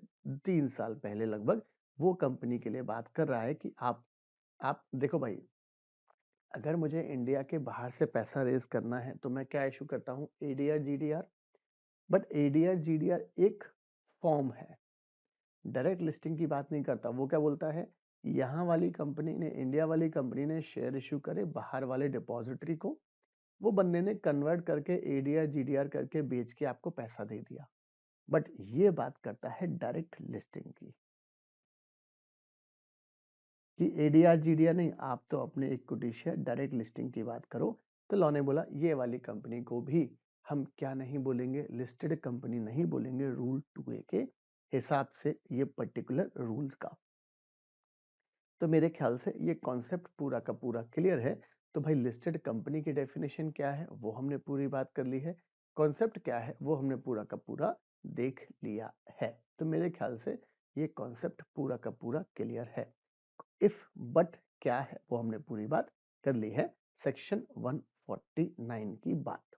3 साल पहले लगभग। वो कंपनी के लिए बात कर रहा है कि आप देखो भाई, अगर मुझे इंडिया के बाहर से पैसा रेज करना है तो मैं क्या इशू करता हूँ? ADR GDR. But ADR GDR एक फॉर्म है, डायरेक्ट लिस्टिंग की बात नहीं करता। वो क्या बोलता है? यहाँ वाली कंपनी ने, इंडिया वाली कंपनी ने शेयर इशू करे बाहर वाले डिपॉजिटरी को, वो बंदे ने कन्वर्ट करके एडीआर जीडीआर करके बेच के आपको पैसा दे दिया। बट ये बात करता है डायरेक्ट लिस्टिंग की, कि एडीआर जीडीआर नहीं, आप तो अपने इक्विटी शेयर डायरेक्ट लिस्टिंग की बात करो। तो लॉ ने बोला ये वाली कंपनी को भी हम क्या नहीं बोलेंगे? लिस्टेड कंपनी नहीं बोलेंगे, रूल 2A के हिसाब से, ये पर्टिकुलर रूल्स का। तो मेरे ख्याल से ये कॉन्सेप्ट पूरा का पूरा क्लियर है। तो भाई, लिस्टेड कंपनी की डेफिनेशन क्या है वो हमने पूरी बात कर ली है, कॉन्सेप्ट क्या है वो हमने पूरा का पूरा देख लिया है। तो मेरे ख्याल से ये कॉन्सेप्ट पूरा का पूरा क्लियर है। इफ बट क्या है वो हमने पूरी बात कर ली है, सेक्शन 149 की बात।